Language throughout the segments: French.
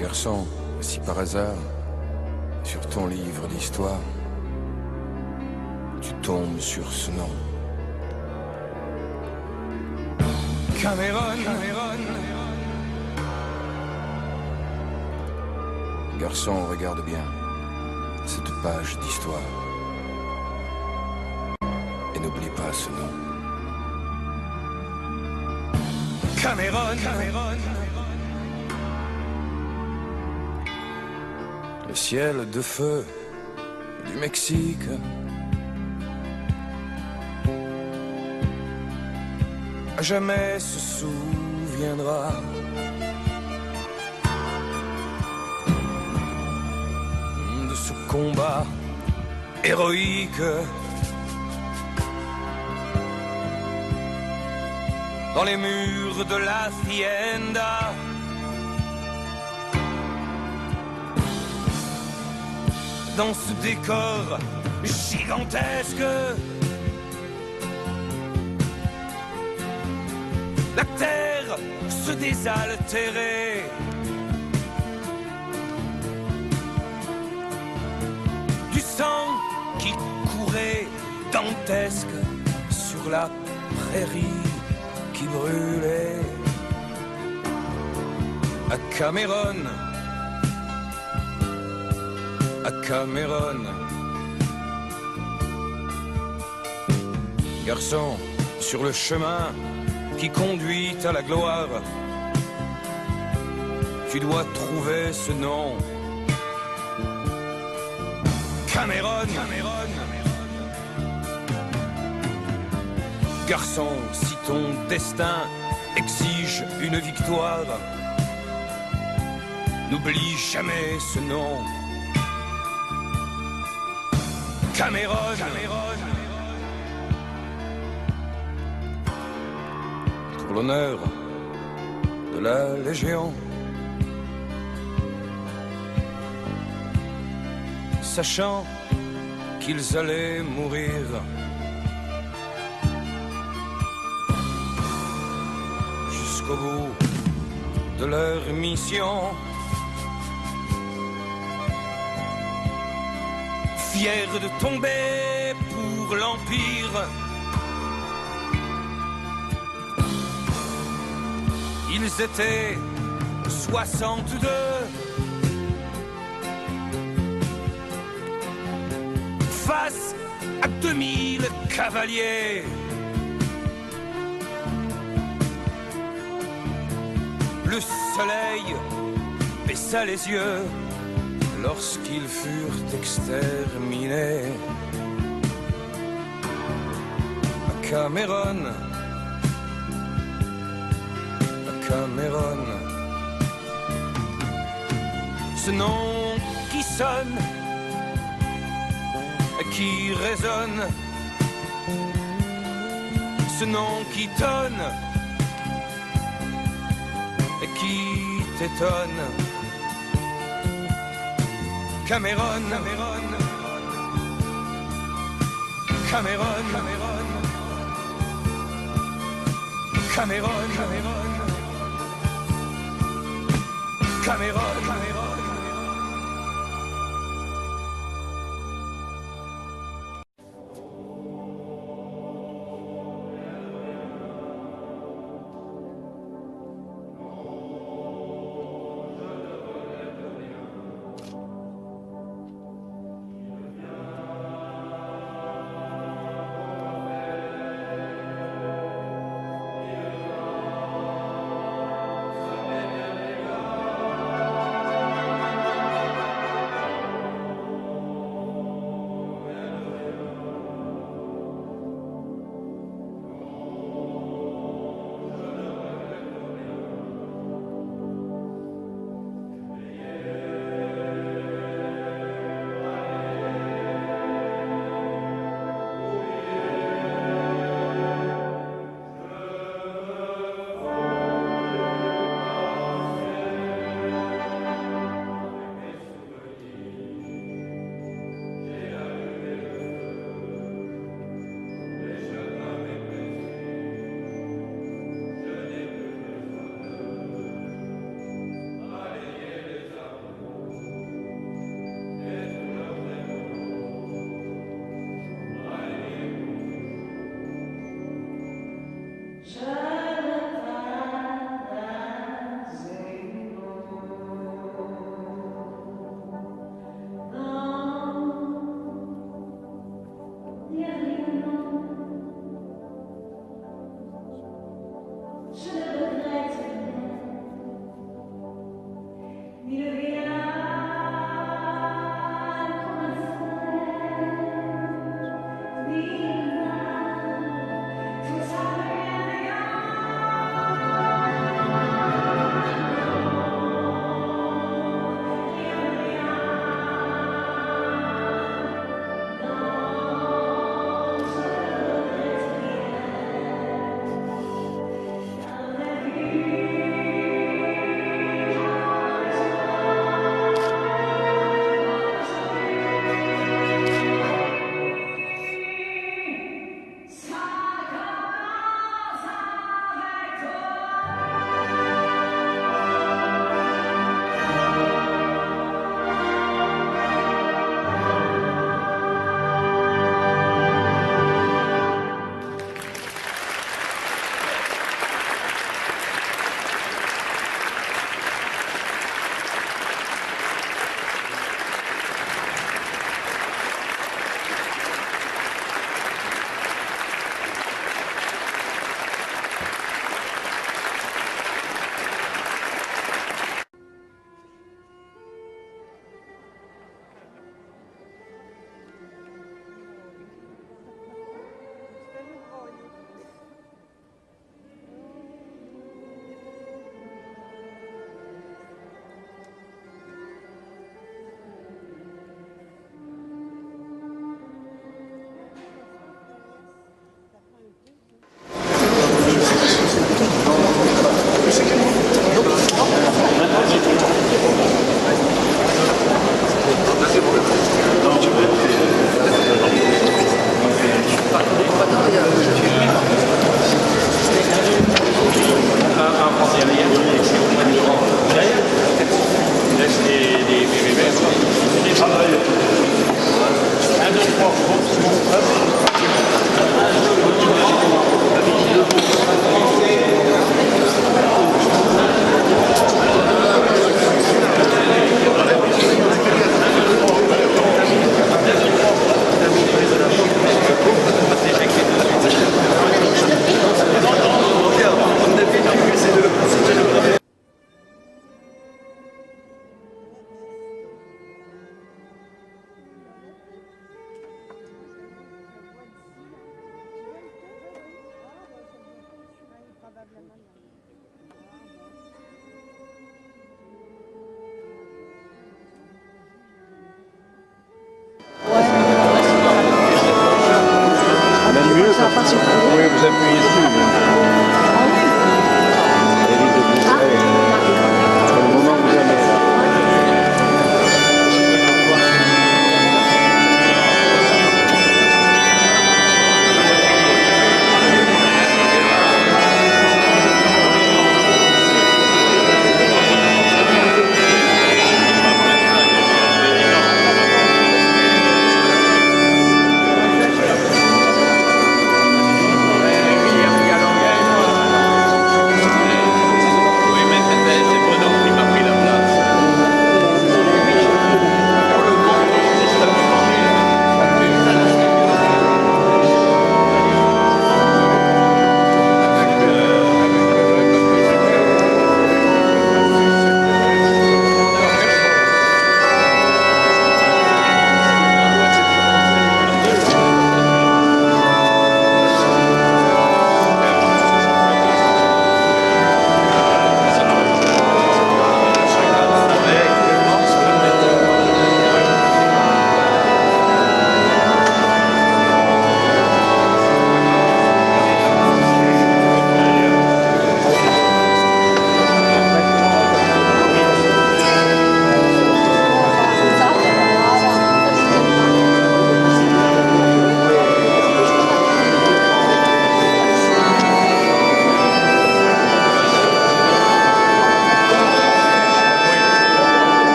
Garçon, si par hasard, sur ton livre d'histoire, tu tombes sur ce nom. Cameron. Garçon, regarde bien cette page d'histoire. Et n'oublie pas ce nom. Cameron. Le ciel de feu du Mexique à jamais se souviendra de ce combat héroïque dans les murs de la Hacienda. Dans ce décor gigantesque, la terre se désaltérait. Du sang qui courait dantesque sur la prairie qui brûlait. À Cameron, à Cameron. Garçon, sur le chemin qui conduit à la gloire, tu dois trouver ce nom. Cameron. Garçon, si ton destin exige une victoire, n'oublie jamais ce nom. Cameron. Pour l'honneur de la Légion, sachant qu'ils allaient mourir, jusqu'au bout de leur mission, fiers de tomber pour l'Empire, ils étaient 62. Face à 2000 cavaliers. Le soleil baissa les yeux lorsqu'ils furent exterminés. À Cameron, ce nom qui sonne, qui résonne, ce nom qui donne et qui t'étonne. Cameron.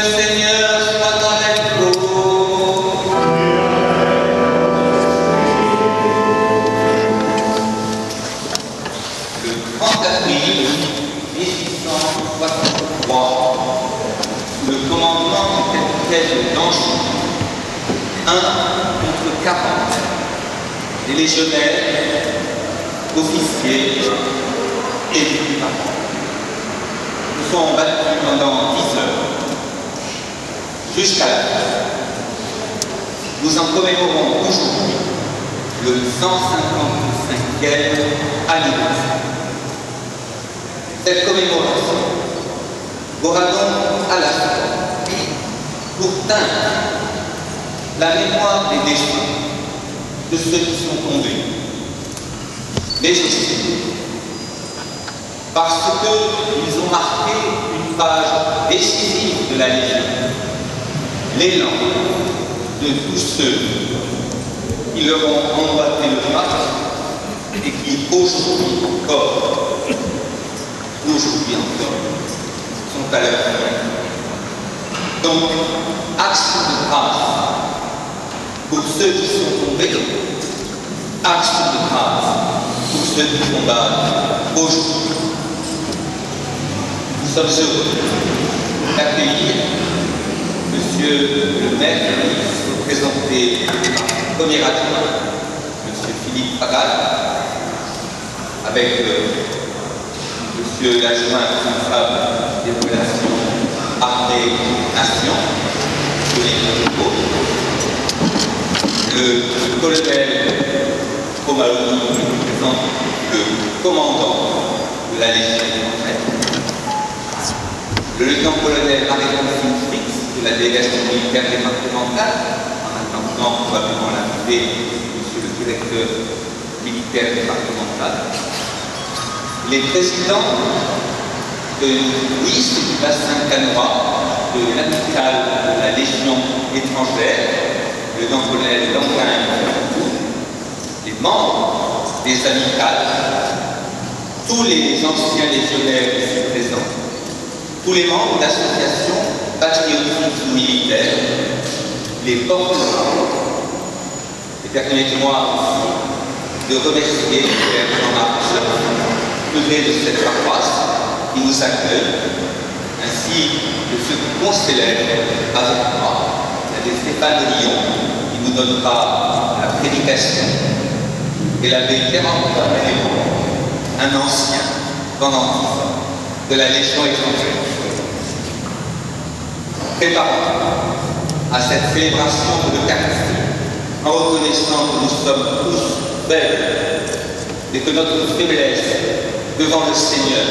Seigneur soit avec vous. Le 30 avril 1663, le commandement du capitaine d'Anjou, 1 contre 40, des légionnaires, officiers et diplomates nous sont battus pendant 10 heures. Jusqu'à la fin. Nous en commémorons aujourd'hui le 155e anniversaire. Cette commémoration aura donc à la fois pour teindre la mémoire des défunts de ceux qui sont tombés, mais aussi parce qu'ils ont marqué une page décisive de la Légion, l'élan de tous ceux qui leur ont emboîté le pas et qui aujourd'hui encore sont à leur fin. Donc, action de grâce pour ceux qui sont tombés, action de grâce pour ceux qui combattent aujourd'hui. Nous sommes heureux d'accueillir Monsieur le maire de Nice, représenté par le premier adjoint, Monsieur Philippe Pagal, avec Monsieur l'adjoint responsable des relations armées-nation, le colonel Romaloni, qui représente le commandant de la Légion étrangère, le lieutenant-colonel Marie-Christine Fix de la délégation militaire départementale, en attendant probablement l'arrivée de Monsieur le directeur militaire départemental, les présidents de Nice et du bassin canois, de l'amicale de la Légion étrangère, le lieutenant-colonel Languin, les membres des amicales, tous les anciens légionnaires ici présents, tous les membres d'associations patriotiques ou militaires, les porte-parole. Et permettez-moi aussi de remercier le père Jean-Marc Chapin, curé de cette paroisse, qui nous accueille, ainsi que ceux qui constellaient avec moi, l'abbé Stéphane Lyon, qui nous donnera la prédication, et l'abbé Pierre-Antoine Ménéron, un ancien pendant 10 ans de la Légion étrangère. Préparons à cette célébration de l'Eucharistie en reconnaissant que nous sommes tous faibles et que notre faiblesse devant le Seigneur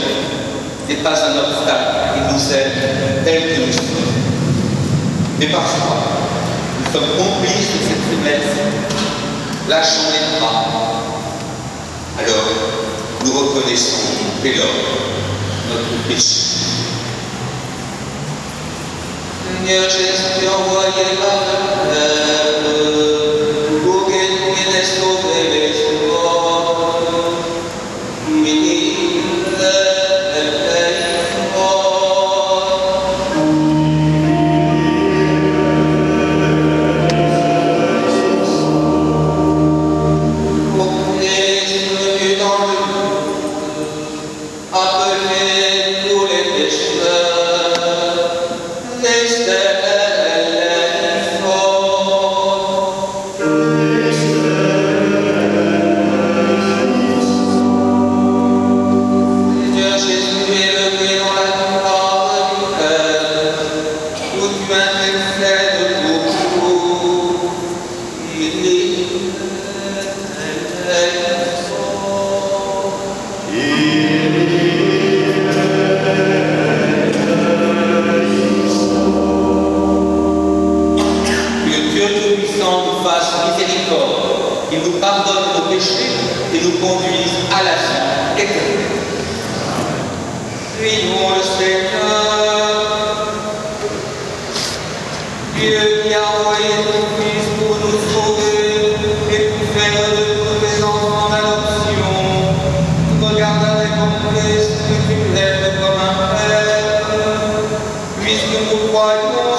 n'est pas un obstacle qui nous aide tel que nous sommes. Mais parfois, nous sommes complices de cette faiblesse, lâchons les bras. Alors, nous reconnaissons dès lors notre péché. Seigneur Jésus, envoyé par le Père, pour qu'il puisse sauver les morts, Il nous pardonne nos péchés et nous conduise à la vie éternelle. Prions le Seigneur, Dieu qui a envoyé son Fils pour nous sauver et pour faire de tous les enfants d'adoption, regarde avec complexe que tu l'aimes comme un Père, puisque nous croyons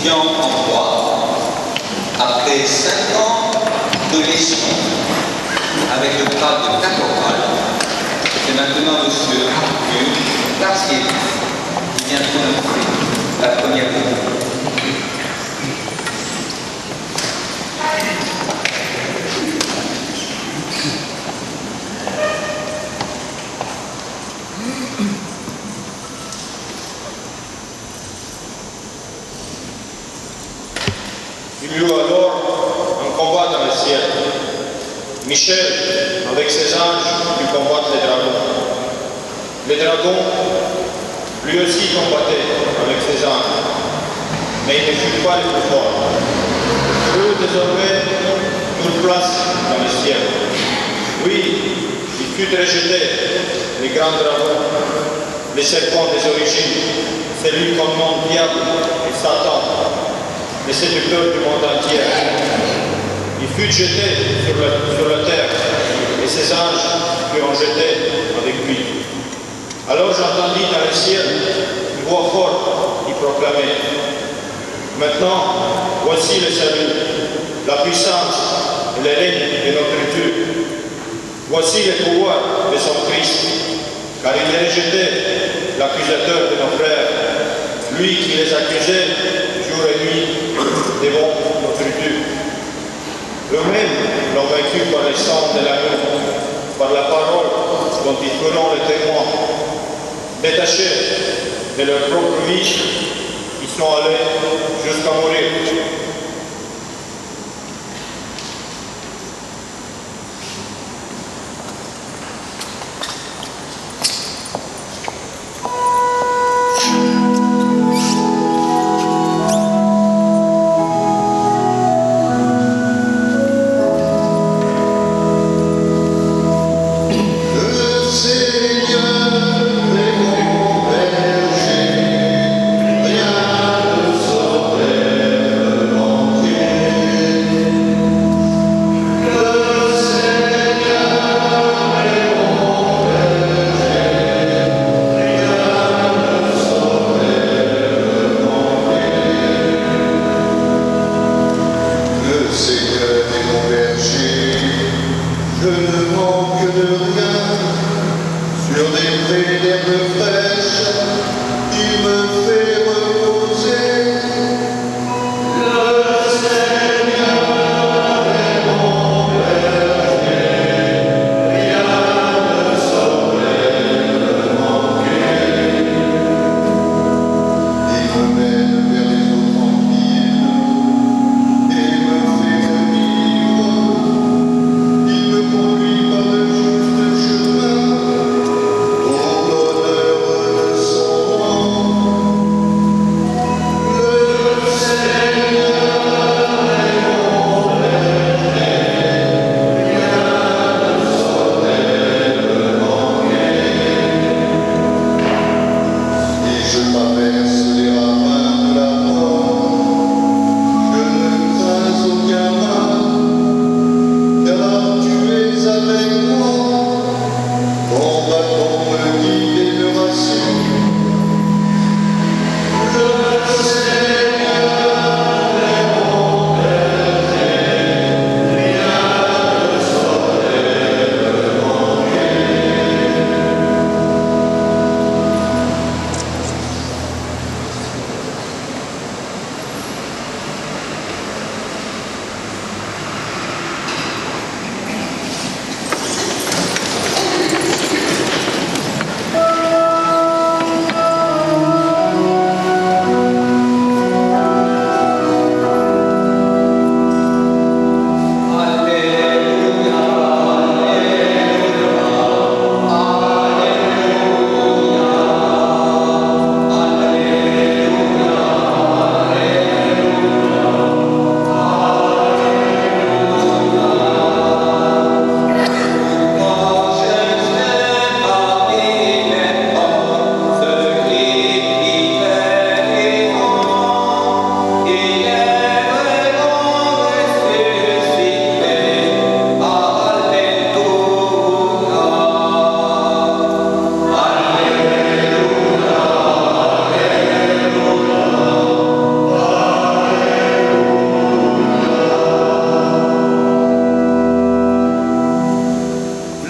étudiant en droit, après 5 ans de leçons avec le grade de caporal, c'est maintenant M. Arthur Tarsier qui vient prononcer la première leçon. Il y eut alors un combat dans le ciel. Michel, avec ses anges, lui combattent les dragons. Les dragons, lui aussi combattait avec ses anges, mais il ne fut pas le plus fort. Eux, désormais, nous placent dans le ciel. Oui, il fut rejeté, les grands dragons, les serpents des origines, celui qu'on nomme diable et Satan, le séducteur du monde entier. Il fut jeté sur la terre et ses anges furent jetés avec lui. Alors j'entendis dans le ciel une voix forte qui proclamait: maintenant, voici le salut, la puissance et le règne de notre Dieu. Voici le pouvoir de son Christ, car il a rejeté l'accusateur de nos frères, lui qui les accusait jour et nuit devant notre Dieu. Eux-mêmes l'ont vaincu par le sang de l'agneau, par la parole dont ils feront le témoin. Détachés de leur propre vie, ils sont allés jusqu'à mourir. Rien ne saurait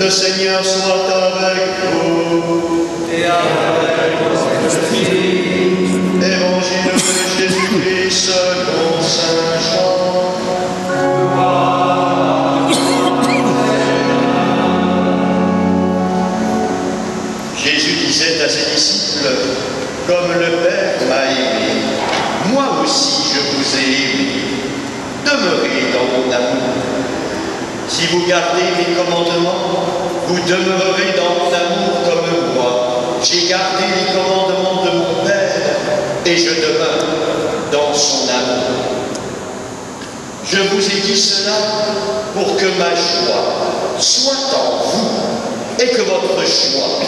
Le Seigneur soit avec vous. Et avec votre esprit. Évangile de Jésus-Christ selon saint Jean. Jésus disait à ses disciples, comme le Père m'a aimé, moi aussi je vous ai aimé. Demeurez dans mon amour. Si vous gardez mes commandements, vous demeurerez dans mon amour comme moi. J'ai gardé les commandements de mon Père et je demeure dans son amour. Je vous ai dit cela pour que ma joie soit en vous et que votre joie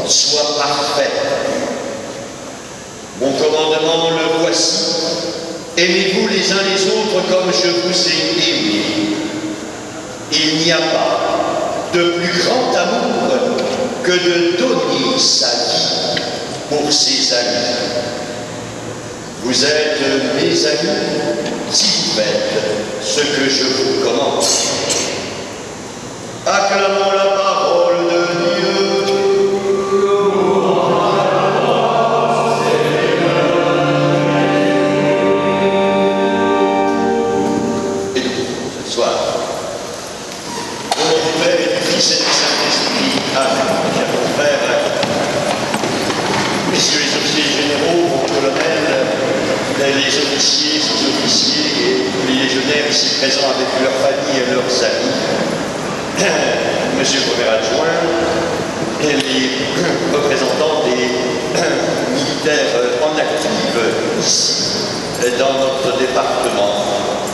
soit parfaite. Mon commandement, le voici. Aimez-vous les uns les autres comme je vous ai aimés. Il n'y a pas de plus grand amour que de donner sa vie pour ses amis. Vous êtes mes amis si vous faites ce que je vous commande. Acclamons la parole de Dieu. Et nous, ce soir, au nom du Père et du Fils et du Saint-Esprit, Amen. Chers frères, messieurs les officiers généraux, mon colonel, les officiers, sous-officiers et les légionnaires ici présents avec leurs familles et leurs amis, monsieur le premier adjoint, et les représentants des militaires en active ici dans notre département,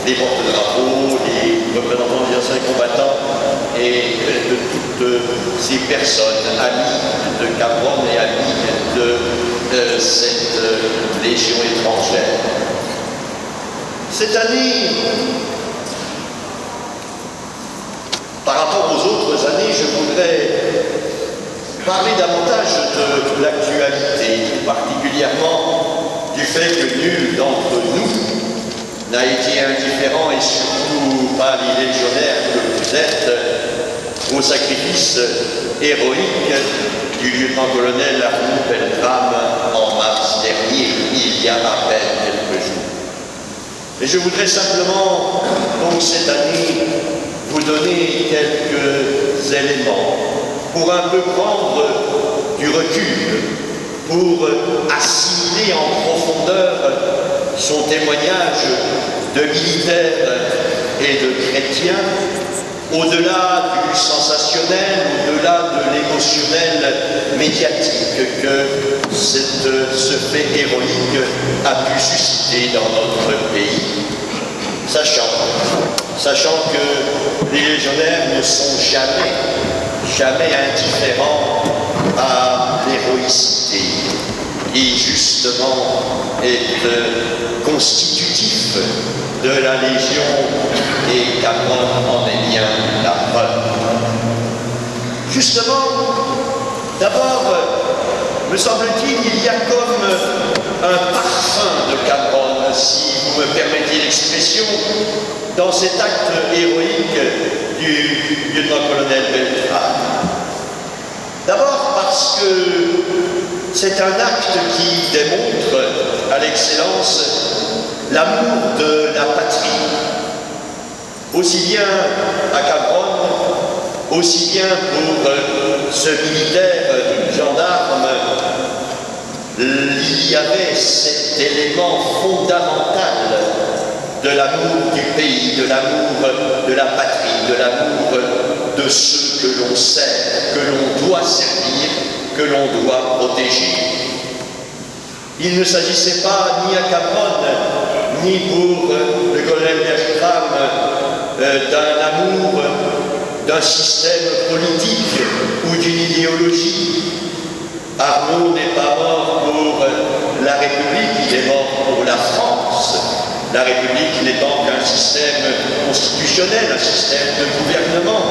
les porte-drapeaux, les représentants des anciens combattants et de toutes ces personnes, amis de Cabron et amis de cette légion étrangère. Cette année, par rapport aux autres années, je voudrais parler davantage de l'actualité, particulièrement du fait que nul d'entre nous n'a été indifférent, et surtout pas les légionnaires que vous êtes, au sacrifice héroïque du lieutenant-colonel Arnaud Beltrame en mars dernier, il y a à peine quelques jours. Et je voudrais simplement, donc cette année, vous donner quelques éléments pour un peu prendre du recul, pour assimiler en profondeur son témoignage de militaire et de chrétien, au-delà du sensationnel, au-delà de l'émotionnel médiatique que ce fait héroïque a pu susciter dans notre pays. Sachant que les légionnaires ne sont jamais indifférents à l'héroïcité, qui justement est constitutif de la Légion, et Cabron en est bien la preuve. Justement, d'abord, me semble-t-il, il y a comme un parfum de Cabron, si vous me permettez l'expression, dans cet acte héroïque du lieutenant-colonel Beltrame. D'abord parce que c'est un acte qui démontre à l'excellence l'amour de la patrie, aussi bien à Cabron, aussi bien pour ce militaire gendarme. Il y avait cet élément fondamental de l'amour du pays, de l'amour de la patrie, de l'amour de ceux que l'on sert, que l'on doit servir, que l'on doit protéger. Il ne s'agissait pas ni à Cabron, ni pour le colonel Beltrame d'un amour d'un système politique ou d'une idéologie. Arnaud n'est pas mort pour la République, il est mort pour la France. La République n'est donc qu'un système constitutionnel, un système de gouvernement,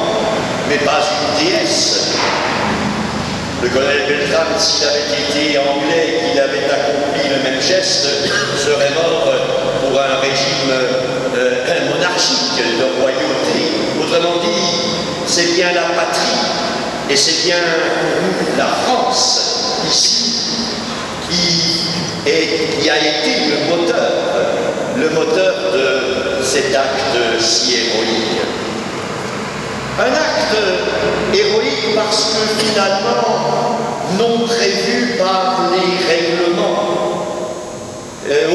mais pas une déesse. Le colonel Beltrame, s'il avait été anglais et qu'il avait accompli le même geste, serait mort pour un régime monarchique de royauté. Autrement dit, c'est bien la patrie Et c'est bien pour nous la France, ici, qui a été le moteur de cet acte si héroïque. Un acte héroïque parce que finalement, non prévu par les règlements,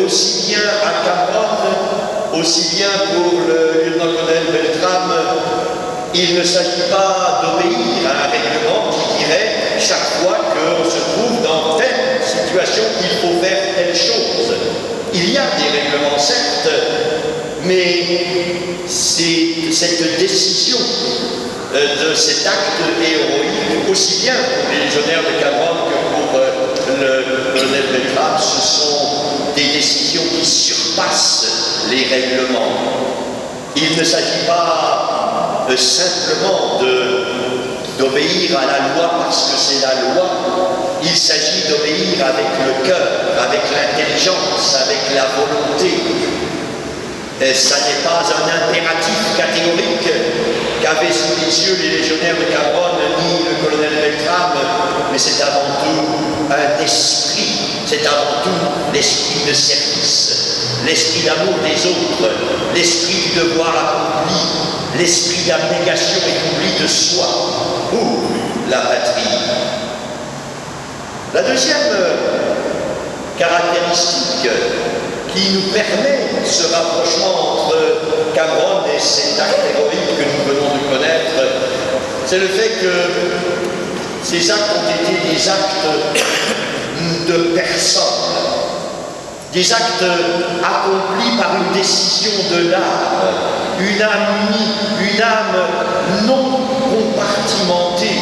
aussi bien à Cambronne, aussi bien pour le lieutenant-colonel Beltrame, il ne s'agit pas d'obéir à un règlement qui dirait chaque fois qu'on se trouve dans telle situation, il faut faire telle chose. Il y a des règlements, certes, mais c'est cette décision de cet acte héroïque, aussi bien pour les légionnaires de Cambronne que pour le colonel Beltrame, ce sont des décisions qui surpassent les règlements. Il ne s'agit pas simplement d'obéir à la loi parce que c'est la loi, il s'agit d'obéir avec le cœur, avec l'intelligence, avec la volonté. Ça n'est pas un impératif catégorique qu'avaient sous les yeux les légionnaires de Cambronne ni le colonel Beltrame, mais c'est avant tout un esprit, c'est avant tout l'esprit de service, l'esprit d'amour des autres, l'esprit du devoir accompli, l'esprit d'abnégation et d'oubli de soi pour la patrie. La deuxième caractéristique qui nous permet ce rapprochement entre Cambronne et cet acte héroïque que nous venons de connaître, c'est le fait que ces actes ont été des actes de personnes, des actes accomplis par une décision de l'âme, une âme unie, une âme non compartimentée.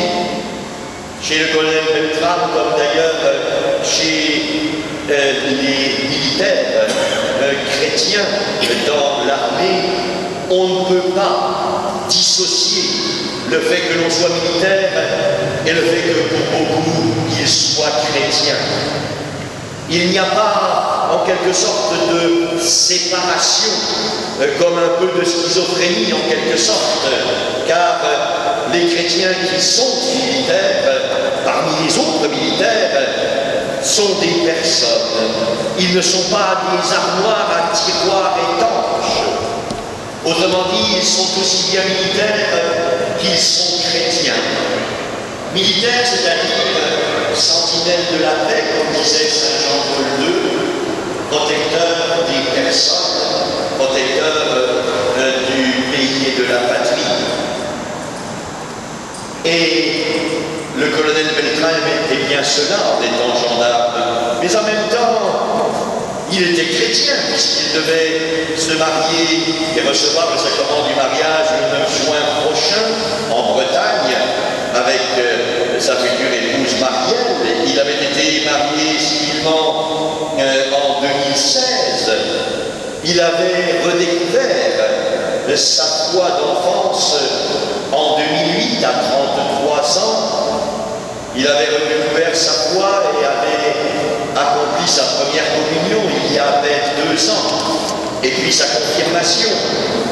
Chez le colonel Beltrame, comme d'ailleurs chez les militaires chrétiens dans l'armée, on ne peut pas dissocier le fait que l'on soit militaire et le fait que pour beaucoup, il soit chrétien. Il n'y a pas, en quelque sorte, de séparation, comme un peu de schizophrénie, en quelque sorte, car les chrétiens qui sont militaires, parmi les autres militaires, sont des personnes. Ils ne sont pas des armoires à tiroirs étanches. Autrement dit, ils sont aussi bien militaires qu'ils sont chrétiens. Militaires, c'est-à-dire sentinelles de la paix, comme disait Saint Jean-Paul II, protecteurs des personnes, protecteurs du pays et de la patrie. Et le colonel Beltrame était bien cela en étant gendarme, mais en même temps, il était chrétien puisqu'il devait se marier et recevoir le sacrement du mariage le 9 juin prochain en Bretagne avec sa future épouse Marielle. Il avait été marié civilement en 2016. Il avait redécouvert sa foi d'enfance en 2008 à 33 ans. Il avait redécouvert sa foi et avait accompli sa première communion il y a à peine 2 ans, et puis sa confirmation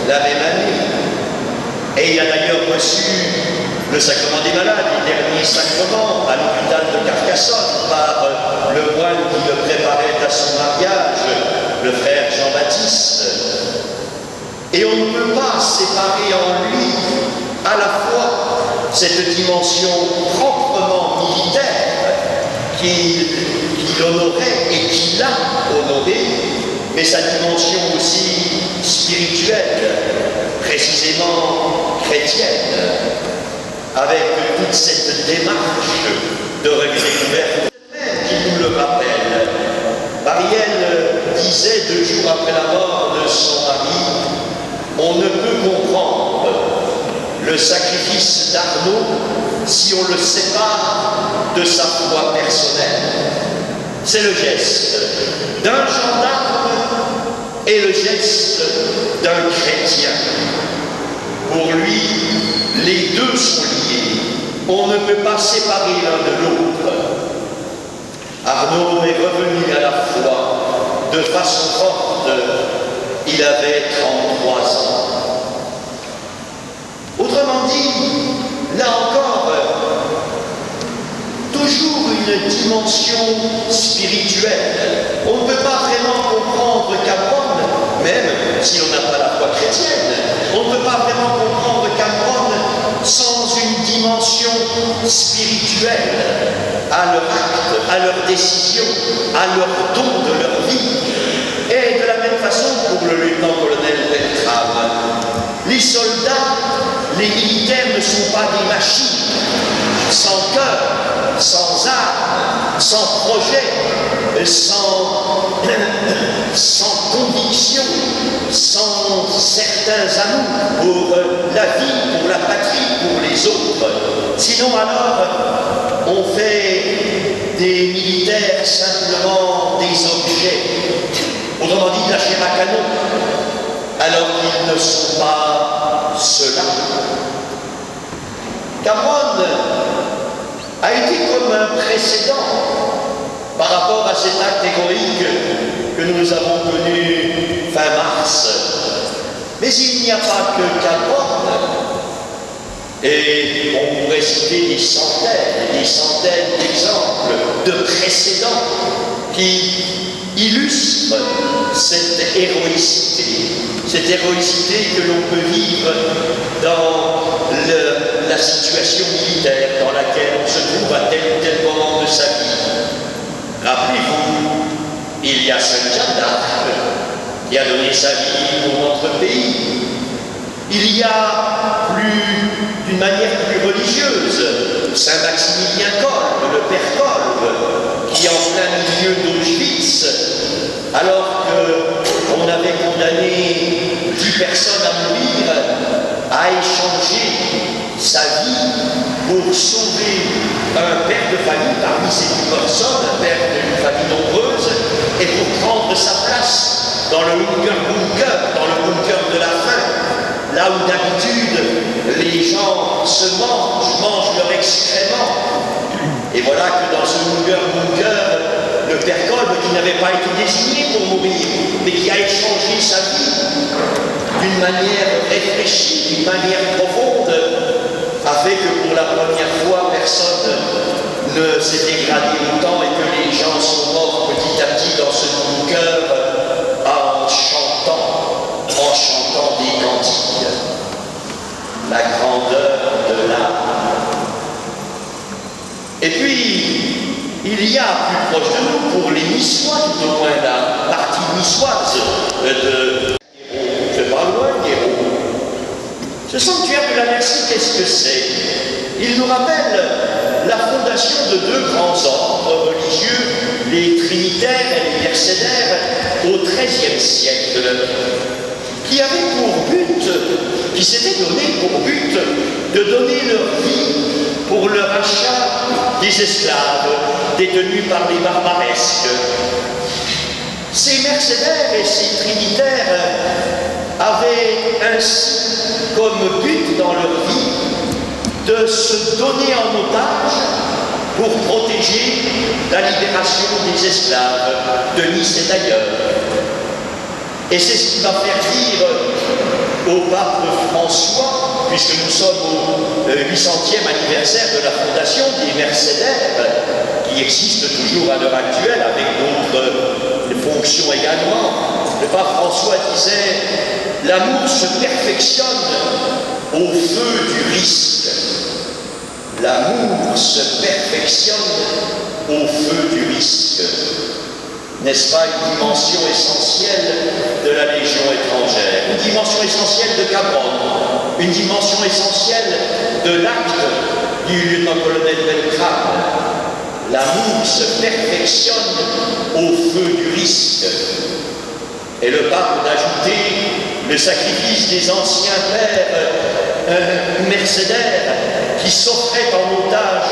la même année. Et il a d'ailleurs reçu le sacrement des malades, les derniers sacrements à l'hôpital de Carcassonne par le moine qui le préparait à son mariage, le frère Jean-Baptiste. Et on ne peut pas séparer en lui à la fois cette dimension proprement militaire qu'il honorait et qu'il a honoré, mais sa dimension aussi spirituelle, précisément chrétienne, avec toute cette démarche de redécouverte qui nous le rappelle. Marielle disait 2 jours après la mort de son mari, on ne peut comprendre le sacrifice d'Arnaud si on le sépare de sa foi personnelle. C'est le geste d'un gendarme et le geste d'un chrétien. Pour lui, les deux sont liés. On ne peut pas séparer l'un de l'autre. Arnaud est revenu à la foi de façon forte. Il avait 33 ans. Autrement dit, là encore, une dimension spirituelle. On ne peut pas vraiment comprendre Cambronne, même si on n'a pas la foi chrétienne, on ne peut pas vraiment comprendre Cambronne sans une dimension spirituelle à leur acte, à leur décision, à leur don de leur vie. Et de la même façon pour le lieutenant-colonel Beltrame, les soldats, les militaires ne sont pas des machines, sans cœur, sans âme, sans projet, sans conviction, sans certains amours pour la vie, pour la patrie, pour les autres. Sinon alors, on fait des militaires simplement des objets, autrement dit de la chair à canon, alors qu'ils ne sont pas cela. Cambronne a été comme un précédent par rapport à cet acte héroïque que nous avons connu fin mars. Mais il n'y a pas que Cambronne, et on pourrait citer des centaines d'exemples de précédents qui illustrent cette héroïcité que l'on peut vivre dans la situation militaire dans laquelle on se trouve à tel ou tel moment de sa vie. Rappelez-vous, il y a Sainte Jeanne d'Arc qui a donné sa vie pour notre pays. Il y a d'une manière plus religieuse, Saint Maximilien Kolbe, le père Kolbe, qui en plein milieu d'Auschwitz, alors qu'on avait condamné 10 personnes à mourir, a échangé sa vie pour sauver un père de famille parmi ces 10 personnes, un père d'une famille nombreuse, et pour prendre sa place dans le bunker, dans le bunker de la faim, là où d'habitude les gens se mangent leur excrément. Et voilà que dans ce bunker, le père Kolbe, qui n'avait pas été désigné pour mourir, mais qui a échangé sa vie d'une manière réfléchie, d'une manière profonde, a fait que pour la première fois, personne ne s'est dégradé autant et que les gens sont morts petit à petit dans ce bunker en chantant des cantiques. La grandeur de l'âme. Et puis, il y a plus proche de nous, pour les Niçois, tout au moins la partie niçoise de c'est pas loin, Guéraud. Ce sanctuaire de la Merci, qu'est-ce que c'est? Il nous rappelle la fondation de 2 grands ordres religieux, les trinitaires et les mercédaires, au XIIIe siècle, qui avaient pour but, qui s'étaient donné pour but de donner leur vie pour le rachat des esclaves détenus par les barbaresques. Ces mercenaires et ces trinitaires avaient ainsi comme but dans leur vie de se donner en otage pour protéger la libération des esclaves de Nice et d'ailleurs. Et c'est ce qui va faire dire au pape François, puisque nous sommes au 800e anniversaire de la fondation des mercenaires, qui existent toujours à l'heure actuelle avec d'autres fonctions également. Le pape François disait « L'amour se perfectionne au feu du risque. L'amour se perfectionne au feu du risque. » N'est-ce pas une dimension essentielle de la Légion étrangère, une dimension essentielle de Cambronne, une dimension essentielle de l'acte du lieutenant-colonel Beltrame. L'amour se perfectionne au feu du risque. Et le pape d'ajouter le sacrifice des anciens pères mercenaires qui s'offraient en otage,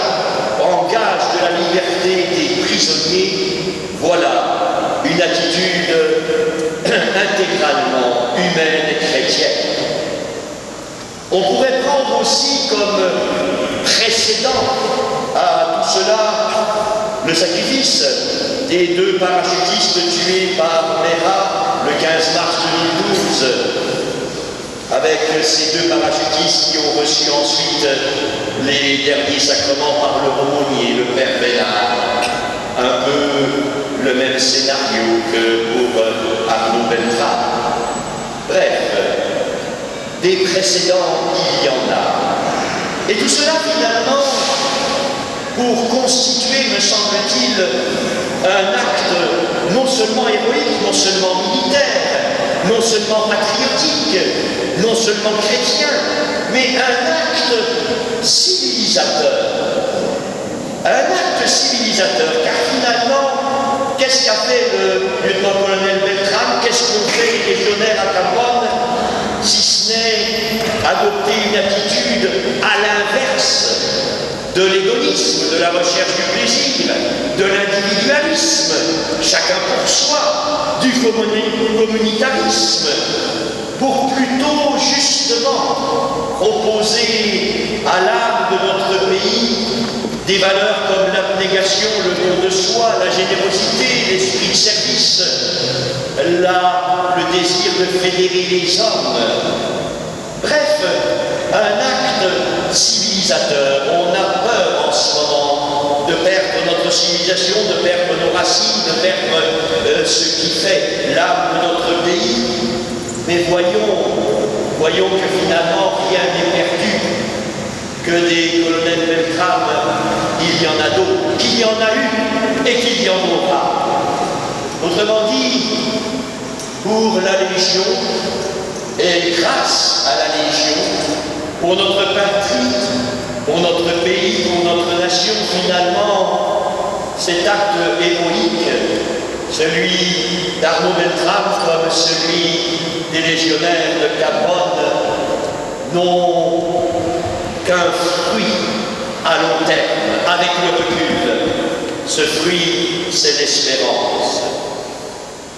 en gage de la liberté des prisonniers. Voilà une attitude intégralement humaine et chrétienne. On pourrait prendre aussi comme précédent à tout cela le sacrifice des 2 parachutistes tués par Merat le 15 mars 2012, avec ces deux parachutistes qui ont reçu ensuite les derniers sacrements par le aumônier, le Père Bénard. Un peu le même scénario que pour Arnaud Beltrame. Bref, des précédents, il y en a. Et tout cela, finalement, pour constituer, me semble-t-il, un acte non seulement héroïque, non seulement militaire, non seulement patriotique, non seulement chrétien, mais un acte civilisateur. Un acte civilisateur, car finalement, qu'est-ce qu'a fait le lieutenant-colonel Beltrame? Qu'est-ce qu'ont fait les légionnaires à Cambronne, si ce n'est adopter une attitude à l'inverse de l'hédonisme, de la recherche du plaisir, de l'individualisme, chacun pour soi, du communautarisme, pour plutôt justement proposer à l'âme de notre pays des valeurs comme l'abnégation, le don de soi, la générosité, l'esprit de service, le désir de fédérer les hommes. Bref, un acte civilisateur. On a peur en ce moment de perdre notre civilisation, de perdre nos racines, de perdre ce qui fait l'âme de notre pays. Mais voyons que finalement rien n'est perdu, que des colonels Beltrame, il y en a d'autres, qu'il y en a eu et qu'il y en aura. Autrement dit, pour la Légion, et grâce à la Légion, pour notre patrie, pour notre pays, pour notre nation, finalement, cet acte héroïque, celui d'Arnaud Beltrame comme celui des légionnaires de Cambronne, n'ont qu'un fruit à long terme, avec le recul. Ce fruit, c'est l'espérance.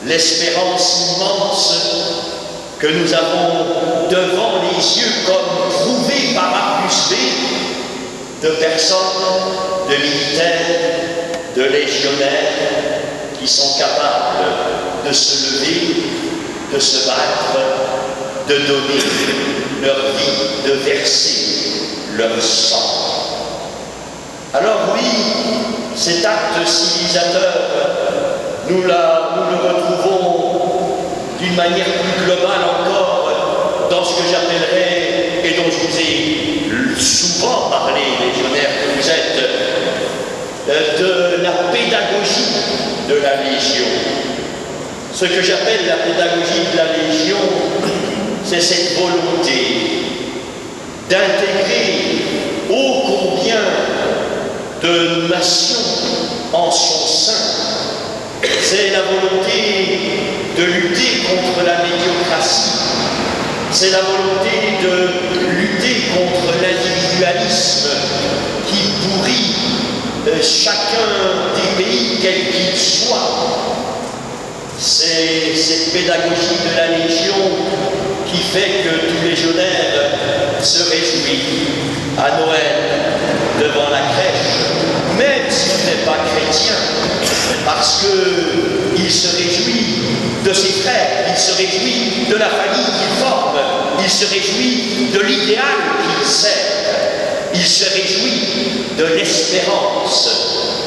L'espérance immense que nous avons devant les yeux, comme prouvé par Argus V, de personnes, de militaires, de légionnaires qui sont capables de se lever, de se battre, de donner leur vie, de verser leur sang. Alors oui, cet acte civilisateur, nous le retrouvons d'une manière plus globale encore dans ce que j'appellerais, et dont je vous ai souvent parlé, légionnaires que vous êtes, de la pédagogie de la Légion. Ce que j'appelle la pédagogie de la Légion, c'est cette volonté d'intégrer ô combien de nations en son sein. C'est la volonté de lutter contre la médiocratie. C'est la volonté de lutter contre l'individualisme qui pourrit chacun des pays, quel qu'il soit. C'est cette pédagogie de la Légion qui fait que tout légionnaire se réjouit à Noël devant la crèche, même s'il n'est pas chrétien, parce qu'il se réjouit de ses frères, il se réjouit de la famille qu'il forme, il se réjouit de l'idéal qu'il sert, il se réjouit de l'espérance,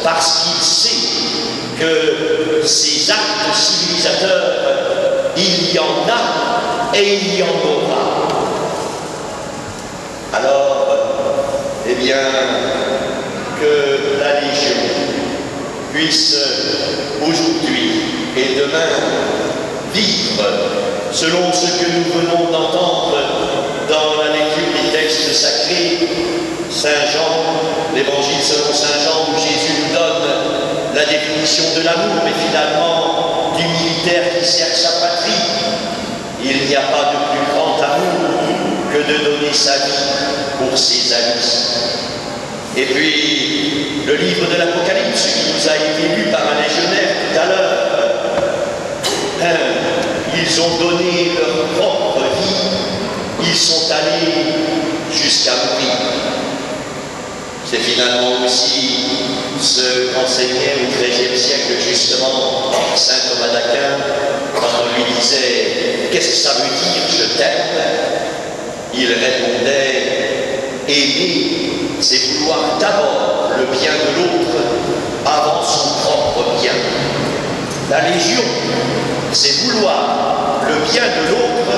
parce qu'il sait que ces actes civilisateurs, il y en a et il y en aura. Alors, eh bien, que la Légion puisse aujourd'hui et demain vivre selon ce que nous venons d'entendre dans la lecture des textes sacrés, Saint Jean, l'évangile selon Saint Jean, où Jésus nous donne la définition de l'amour, mais finalement du militaire qui sert sa patrie. Il n'y a pas de plus grand amour que de donner sa vie pour ses amis. Et puis, le livre de l'Apocalypse qui nous a été lu par un légionnaire tout à l'heure, ils ont donné leur propre vie, ils sont allés jusqu'à mourir. C'est finalement aussi ce qu'enseignait au XIIIe siècle justement saint Thomas d'Aquin quand on lui disait « Qu'est-ce que ça veut dire, je t'aime ?» il répondait « Aimer, c'est vouloir d'abord le bien de l'autre avant son propre bien. La Légion, c'est vouloir le bien de l'autre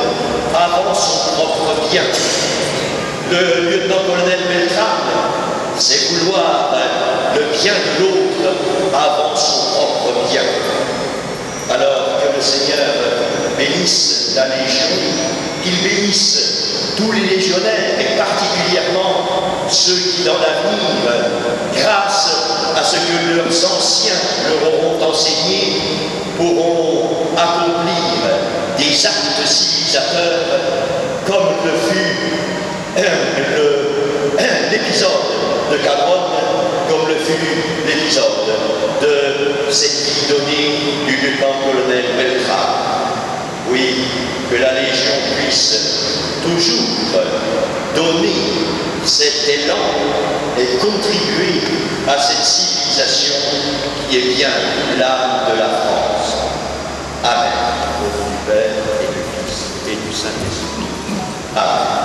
avant son propre bien. Le lieutenant-colonel Beltrame, c'est vouloir le bien de l'autre avant son propre bien. » Alors que le Seigneur bénisse la Légion, qu'il bénisse tous les légionnaires et particulièrement ceux qui dans l'avenir, grâce à ce que leurs anciens leur auront enseigné, pourront accomplir des actes civilisateurs comme le fut l'épisode de Cabronne, comme le fut l'épisode de cette vie donnée du lieutenant-colonel Beltrame. Oui, que la Légion puisse toujours donner cet élan et contribuer à cette civilisation qui est bien l'âme de la France. Amen. Au nom du Père et du Fils et du Saint-Esprit. Amen.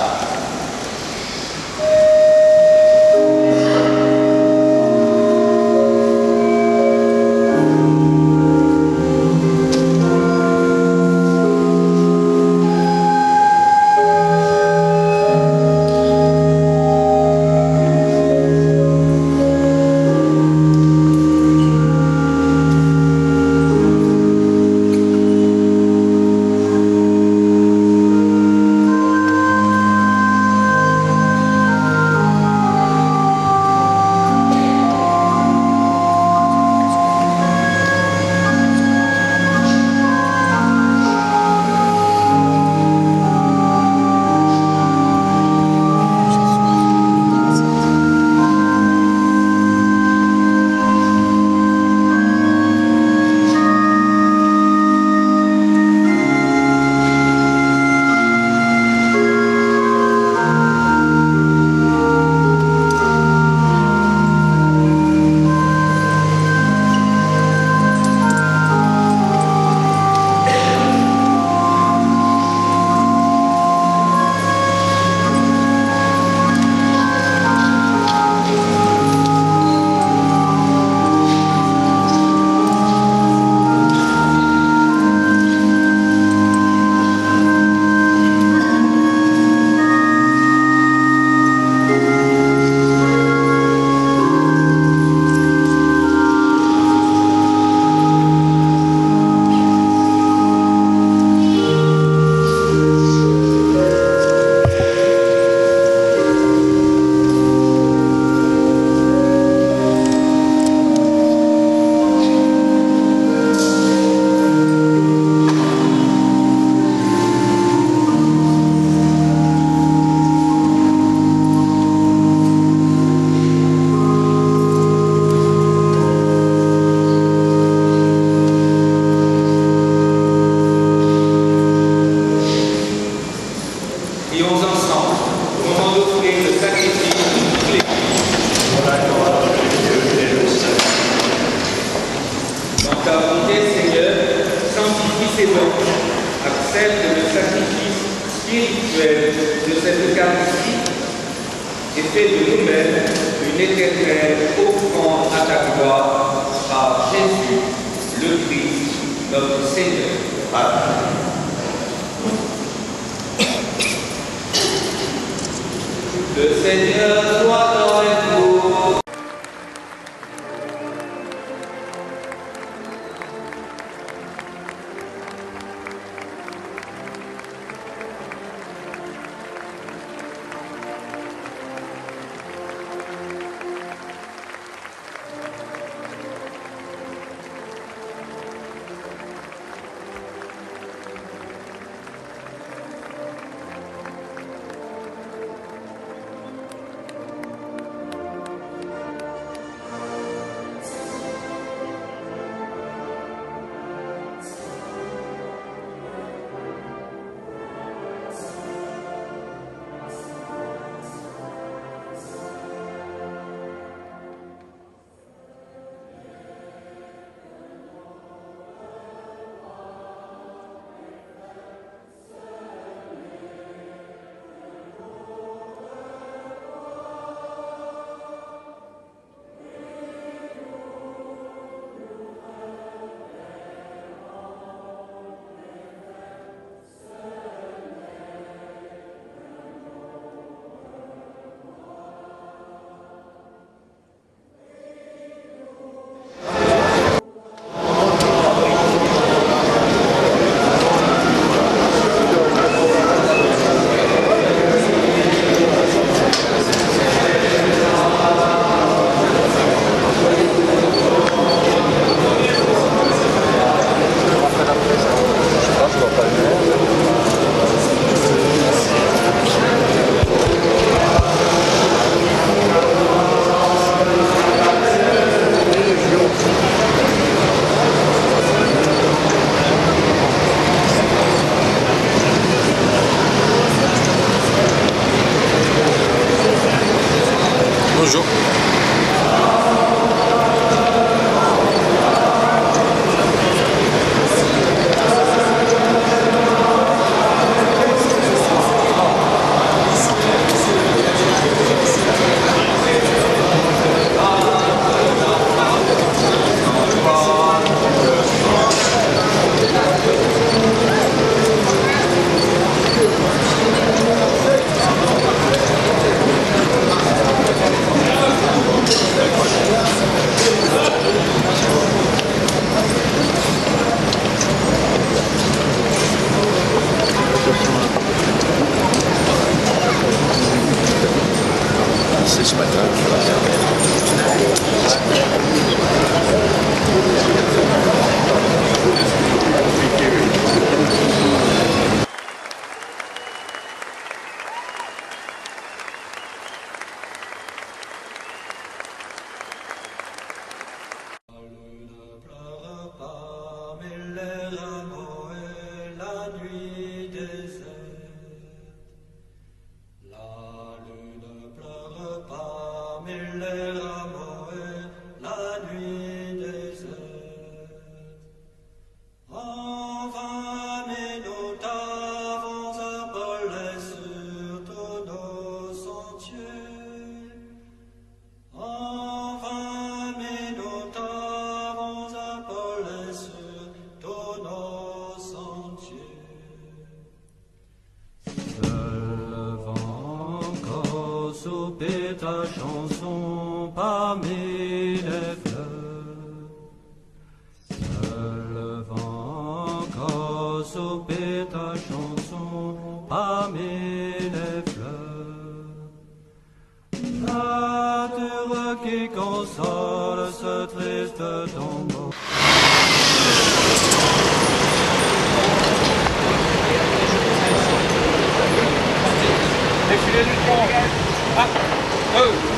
Bonjour. C'est ce matin. Ta chanson parmi les fleurs, seul le vent encore souper ta chanson parmi les fleurs. Nature qui console ce triste tombeau. Défilé du front. Ah. Oh.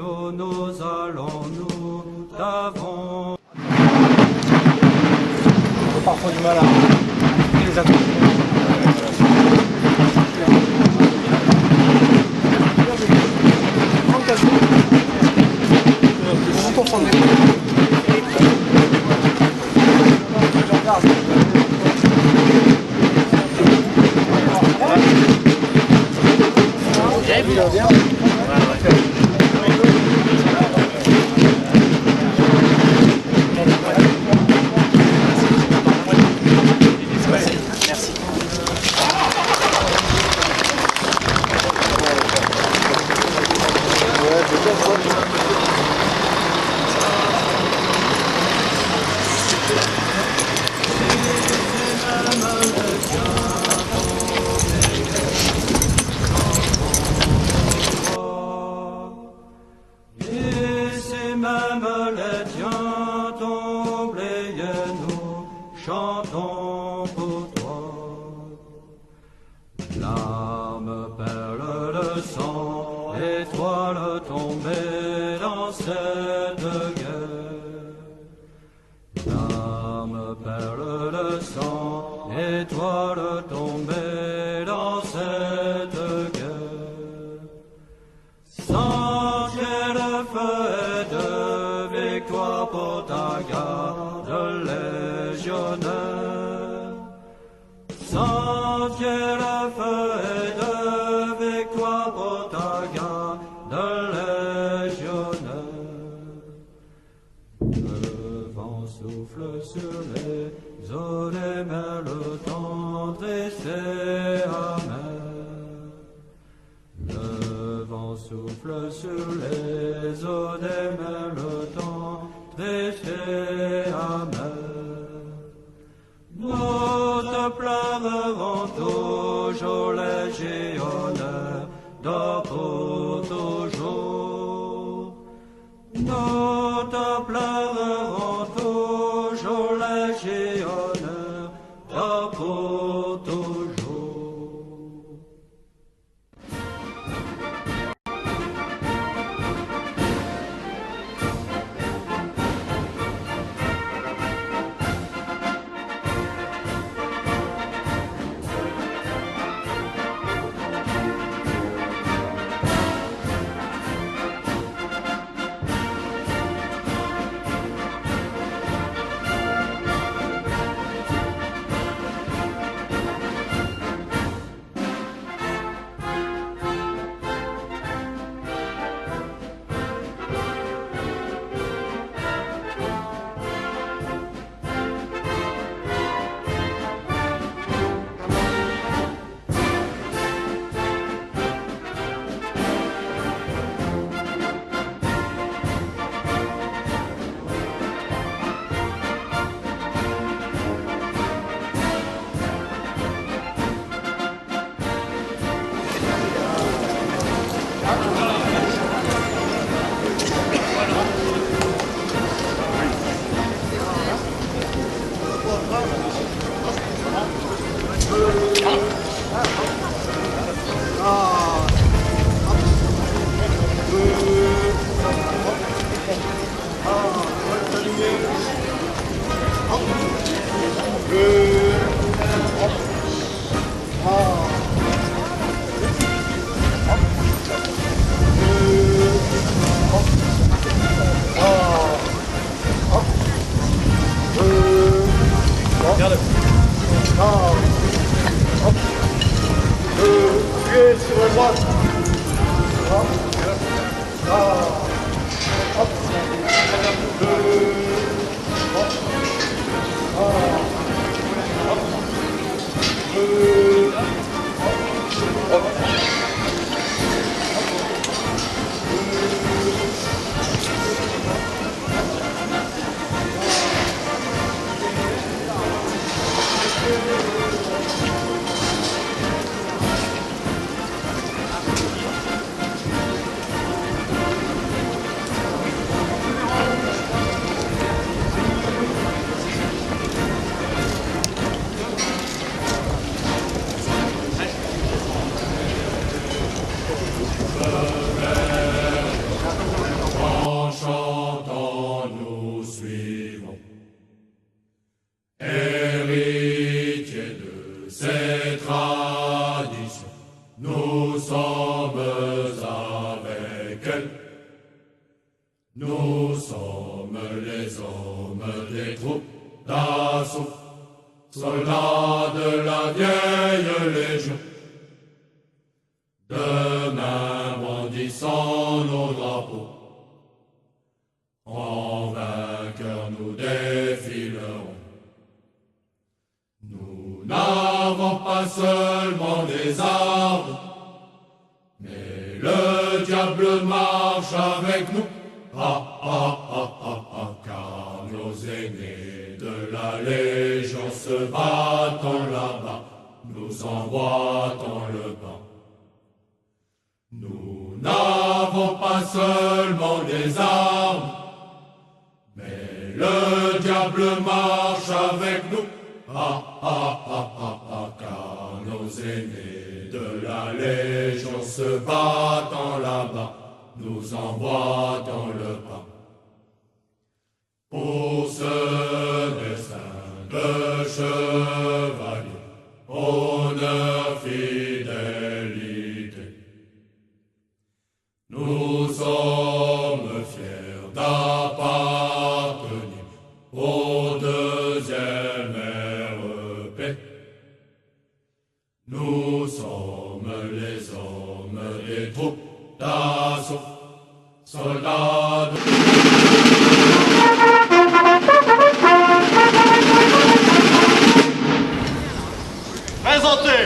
Où nous allons, nous t'avons. Parfois du mal à les accompagner. Chantons pour toi, larmes, perles, le sang, étoiles tombées dans cette guerre. Larmes, perles, le sang, étoiles tombées dans cette guerre. Sans quel feu et de victoire pour ta garde légionnaire. Sans quel feu et de victoire pour ta garde légionnaire. Le vent souffle sur les eaux des mers, le temps triste et amer. Le vent souffle sur les eaux des mers, le temps triste et amer. Nous te pleurerons toujours, légionnaire, d'or pour toujours. Nous te pleurerons toujours, légionnaire, d'or pour toujours. Appuyez sur la droite. Hop. Nous sommes les hommes des troupes d'assaut, soldats de la vieille légion. Demain brandissant nos drapeaux, en vainqueur nous défilerons. Nous n'avons pas seulement des armes, mais le diable marche avec nous. Car nos aînés de la Légion se battent là-bas, nous envoient le pain. Nous n'avons pas seulement des armes, mais le diable marche avec nous. Car nos aînés de la Légion se battent là-bas, nous envoient le pain. Pour ce destin de chevalier, honneur, fidélité, nous sommes fiers d'appartenir au deuxième REP. Nous sommes les hommes des troupes d'assaut, soldats de... Présentez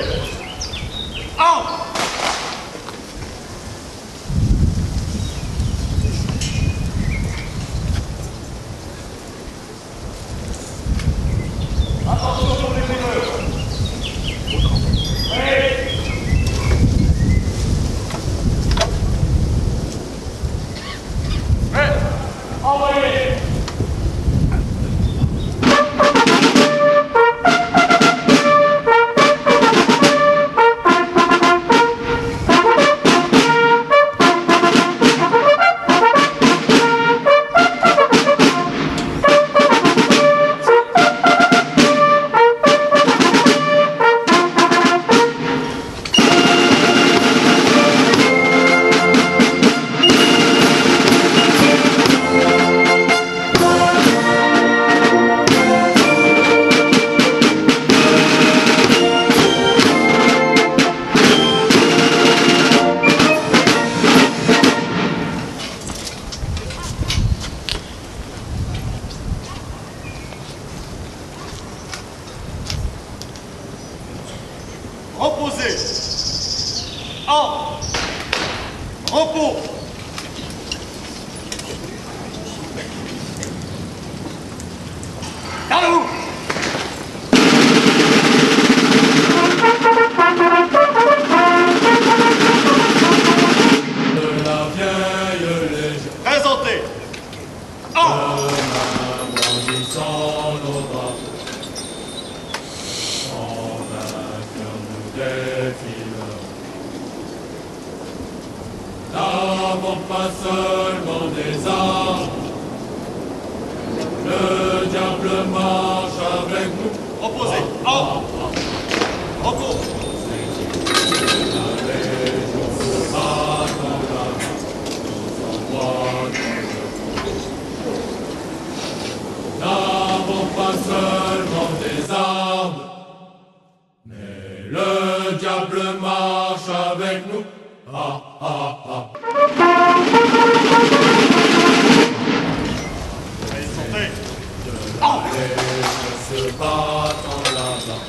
attention sur les primeurs. Envoyez. Reposez. En repos. Debout. de la vieille légion. Présentez. En brandissant nos drapeaux, en vainqueur nous défilerons. N'avons pas seulement des armes, le diable marche avec nous. reposez. En repos. La Légion se bat dans la main, nous envoie dans le n'avons pas seulement des armes, mais le diable marche avec nous. Présentez. Les se battent là-bas,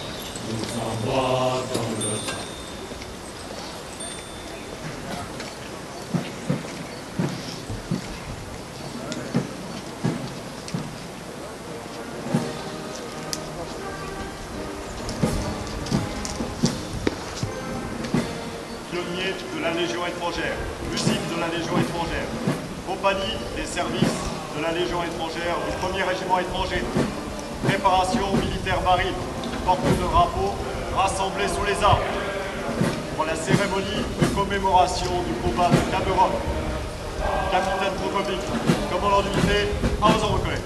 nous envoient dans le train. Pionnier de la Légion étrangère, usine de la Légion étrangère, compagnie des services de la Légion étrangère du 1er régiment étranger, préparation militaire marine, porte de drapeau, rassemblés sous les armes, pour la cérémonie de commémoration du combat de Cameroun. Capitaine Prokovic, commandant d'unité, à vos en reconnaître.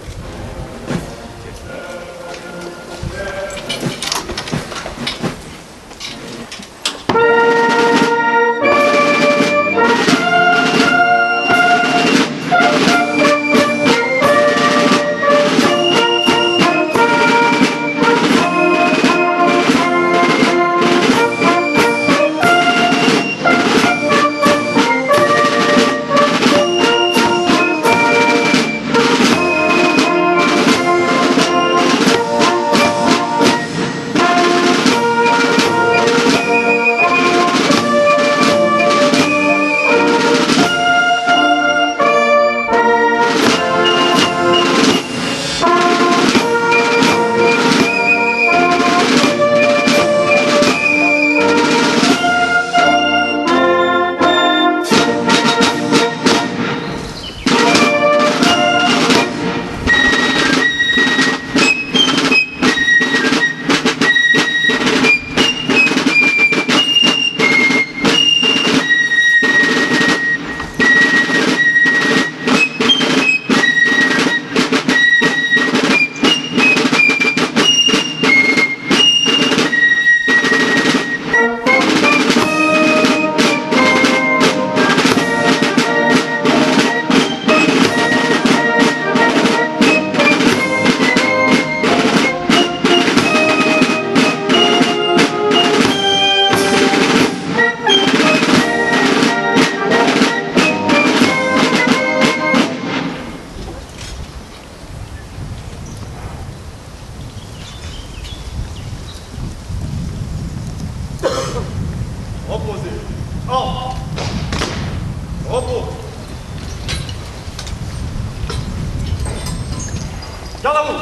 Garde à vous.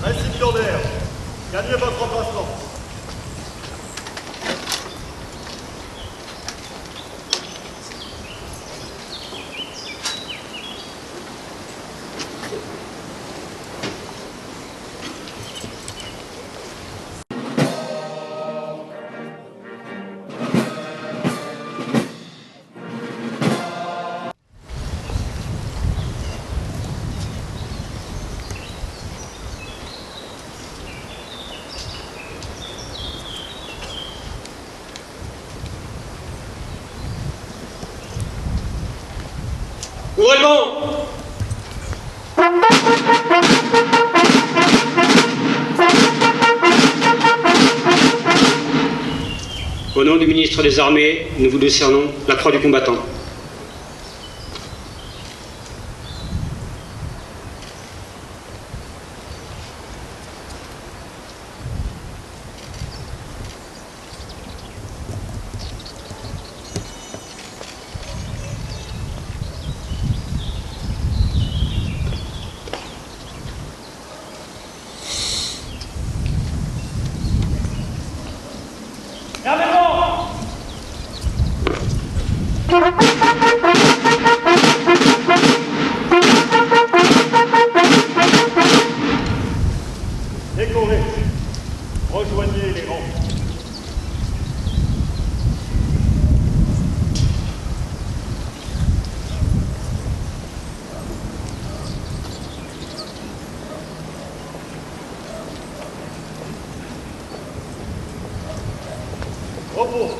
Ainsi militaire, gagnez votre emplacement. Ouvrez le banc. Au nom du ministre des Armées, nous vous décernons la croix du combattant. Décorés, rejoignez les rangs. Repos.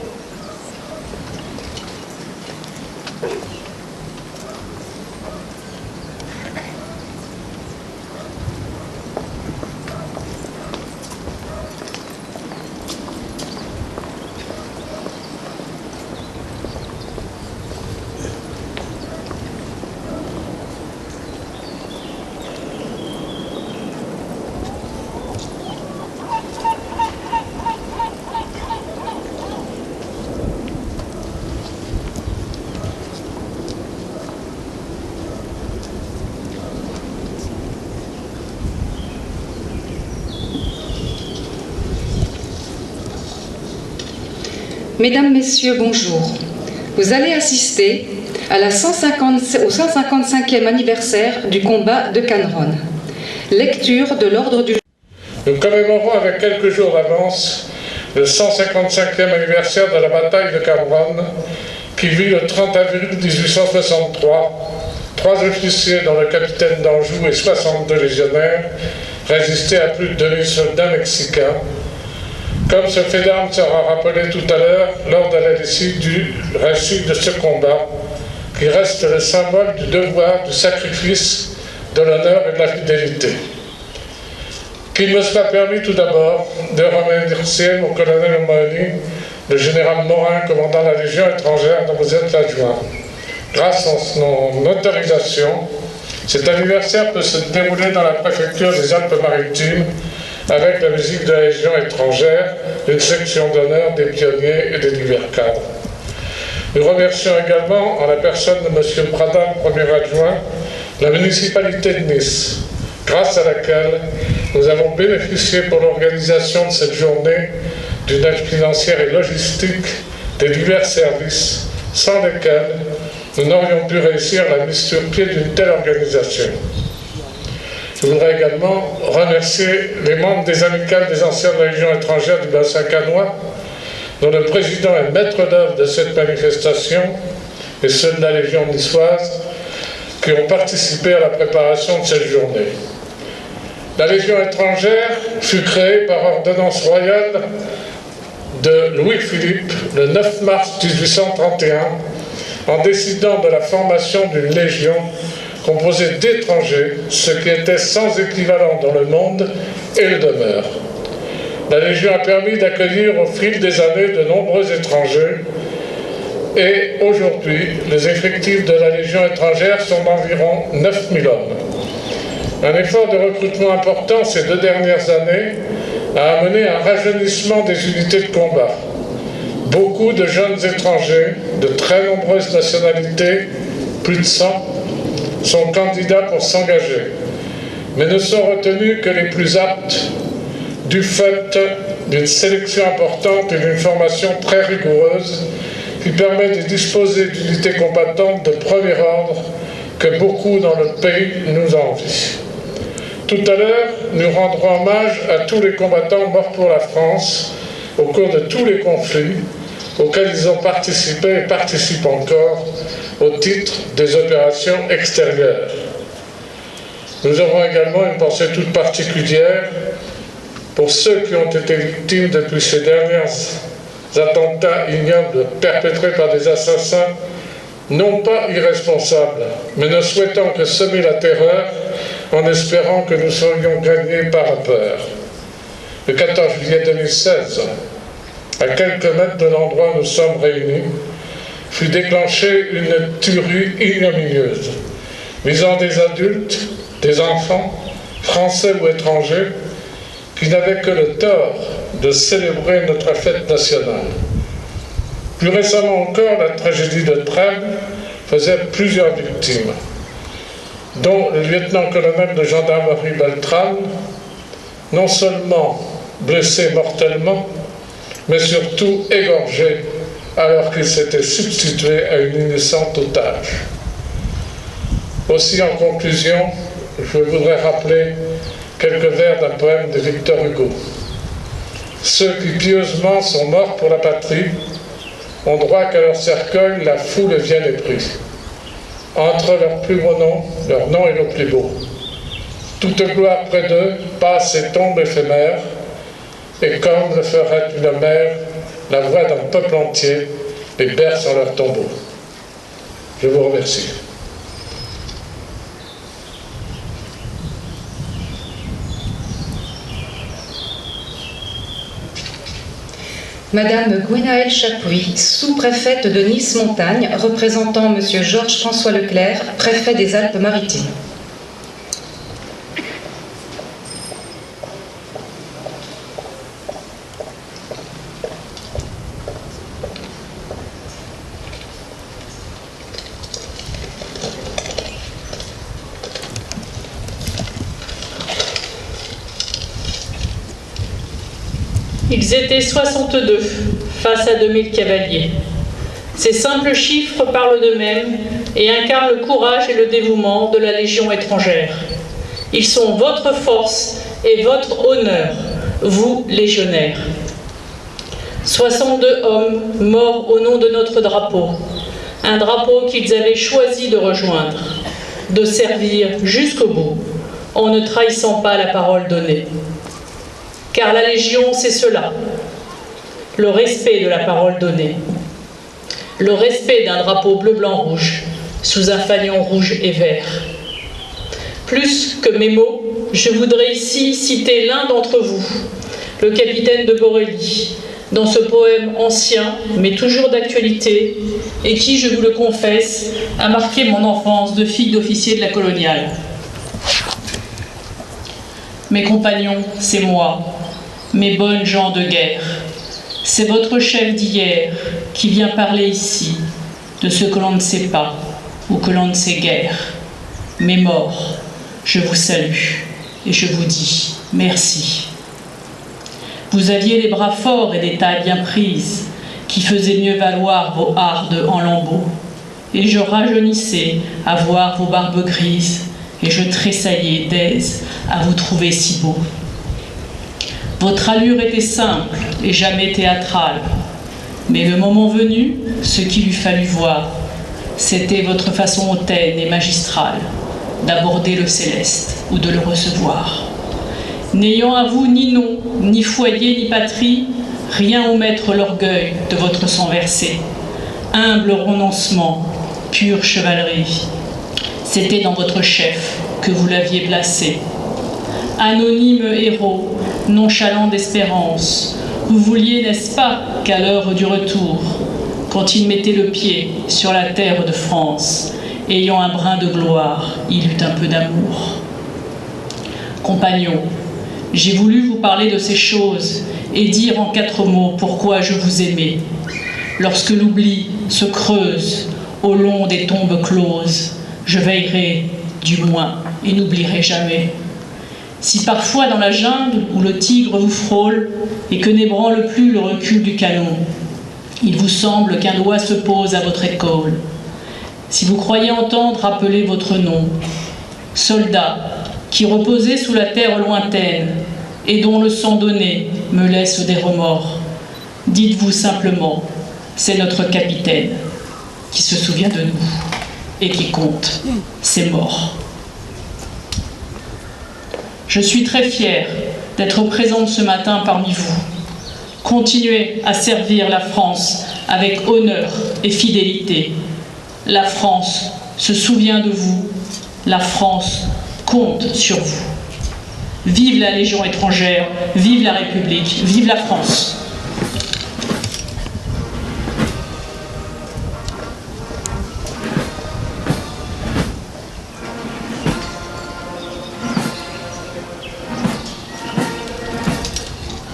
Mesdames, Messieurs, bonjour. Vous allez assister à au 155e anniversaire du combat de Canron. Lecture de l'ordre du jour. Nous commémorons avec quelques jours d'avance le 155e anniversaire de la bataille de Canron, qui vit le 30 avril 1863. 3 officiers, dont le capitaine d'Anjou et 62 légionnaires, résistaient à plus de 2000 soldats mexicains. Comme ce fait d'armes sera rappelé tout à l'heure lors de la récit du récit de ce combat, qui reste le symbole du devoir, du sacrifice, de l'honneur et de la fidélité. Qu'il me soit permis tout d'abord de remercier mon colonel O'Malley, le général Morin, commandant la Légion étrangère dont vous êtes l'adjoint. Grâce à son autorisation, cet anniversaire peut se dérouler dans la préfecture des Alpes-Maritimes avec la musique de la Légion étrangère, une section d'honneur des pionniers et des divers cadres. Nous remercions également, en la personne de M. Pradal, premier adjoint, la municipalité de Nice, grâce à laquelle nous avons bénéficié pour l'organisation de cette journée d'une aide financière et logistique des divers services, sans lesquels nous n'aurions pu réussir la mise sur pied d'une telle organisation. Je voudrais également remercier les membres des amicales des anciens de la Légion étrangère du bassin cannois, dont le président est maître d'œuvre de cette manifestation, et ceux de la Légion niçoise, qui ont participé à la préparation de cette journée. La Légion étrangère fut créée par ordonnance royale de Louis-Philippe le 9 mars 1831, en décidant de la formation d'une légion composée d'étrangers, ce qui était sans équivalent dans le monde et le demeure. La Légion a permis d'accueillir au fil des années de nombreux étrangers et aujourd'hui, les effectifs de la Légion étrangère sont d'environ 9000 hommes. Un effort de recrutement important ces 2 dernières années a amené un rajeunissement des unités de combat. Beaucoup de jeunes étrangers, de très nombreuses nationalités, plus de 100, sont candidats pour s'engager, mais ne sont retenus que les plus aptes du fait d'une sélection importante et d'une formation très rigoureuse qui permet de disposer d'unités combattantes de premier ordre que beaucoup dans le pays nous envient. Tout à l'heure, nous rendrons hommage à tous les combattants morts pour la France au cours de tous les conflits auxquels ils ont participé et participent encore au titre des opérations extérieures. Nous aurons également une pensée toute particulière pour ceux qui ont été victimes depuis ces derniers attentats ignobles perpétrés par des assassins non pas irresponsables, mais ne souhaitant que semer la terreur en espérant que nous serions gagnés par la peur. Le 14 juillet 2016, à quelques mètres de l'endroit où nous sommes réunis, fut déclenchée une tuerie ignominieuse, visant des adultes, des enfants, français ou étrangers, qui n'avaient que le tort de célébrer notre fête nationale. Plus récemment encore, la tragédie de Trèbes faisait plusieurs victimes, dont le lieutenant-colonel de gendarmerie Beltrame, non seulement blessé mortellement, mais surtout égorgé alors qu'il s'était substitué à une innocente otage. Aussi, en conclusion, je voudrais rappeler quelques vers d'un poème de Victor Hugo. Ceux qui pieusement sont morts pour la patrie ont droit qu'à leur cercueil la foule vienne et prie. Entre leurs plus beaux noms, leur nom est le plus beau. Toute gloire près d'eux passe et tombe éphémère, et comme le ferait une mère, la voix d'un peuple entier les berce en leur tombeau. Je vous remercie. Madame Gwenaëlle Chapuis, sous-préfète de Nice-Montagne, représentant Monsieur Georges-François Leclerc, préfet des Alpes-Maritimes. Ils étaient 62 face à 2000 cavaliers. Ces simples chiffres parlent d'eux-mêmes et incarnent le courage et le dévouement de la Légion étrangère. Ils sont votre force et votre honneur, vous, légionnaires. 62 hommes morts au nom de notre drapeau, un drapeau qu'ils avaient choisi de rejoindre, de servir jusqu'au bout, en ne trahissant pas la parole donnée. Car la Légion, c'est cela, le respect de la parole donnée, le respect d'un drapeau bleu-blanc-rouge sous un fanion rouge et vert. Plus que mes mots, je voudrais ici citer l'un d'entre vous, le capitaine de Borély, dans ce poème ancien, mais toujours d'actualité, et qui, je vous le confesse, a marqué mon enfance de fille d'officier de la coloniale. Mes compagnons, c'est moi, mes bonnes gens de guerre. C'est votre chef d'hier qui vient parler ici de ce que l'on ne sait pas ou que l'on ne sait guère. Mes morts, je vous salue et je vous dis merci. Vous aviez les bras forts et des tailles bien prises qui faisaient mieux valoir vos hardes en lambeaux. Et je rajeunissais à voir vos barbes grises et je tressaillais d'aise à vous trouver si beau. Votre allure était simple et jamais théâtrale, mais le moment venu, ce qu'il eût fallu voir, c'était votre façon hautaine et magistrale d'aborder le céleste ou de le recevoir. N'ayant à vous ni nom, ni foyer, ni patrie, rien où mettre l'orgueil de votre sang versé. Humble renoncement, pure chevalerie, c'était dans votre chef que vous l'aviez placé. Anonyme héros, nonchalant d'espérance, vous vouliez, n'est-ce pas, qu'à l'heure du retour, quand il mettait le pied sur la terre de France, ayant un brin de gloire, il eut un peu d'amour. Compagnons, j'ai voulu vous parler de ces choses et dire en 4 mots pourquoi je vous aimais. lorsque l'oubli se creuse au long des tombes closes, je veillerai, du moins, et n'oublierai jamais. Si parfois dans la jungle où le tigre vous frôle et que n'ébranle plus le recul du canon, il vous semble qu'un doigt se pose à votre épaule, si vous croyez entendre appeler votre nom, soldat qui reposez sous la terre lointaine et dont le sang donné me laisse des remords, dites-vous simplement, c'est notre capitaine qui se souvient de nous et qui compte ses morts. Je suis très fière d'être présente ce matin parmi vous. Continuez à servir la France avec honneur et fidélité. La France se souvient de vous. La France compte sur vous. Vive la Légion étrangère, vive la République, vive la France.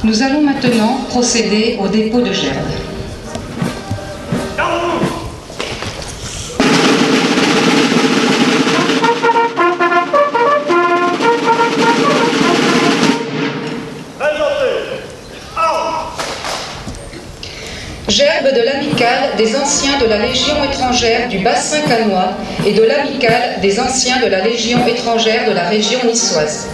Nous allons maintenant procéder au dépôt de gerbes. Gerbes de l'amicale des anciens de la Légion étrangère du bassin cannois et de l'amicale des anciens de la Légion étrangère de la région niçoise.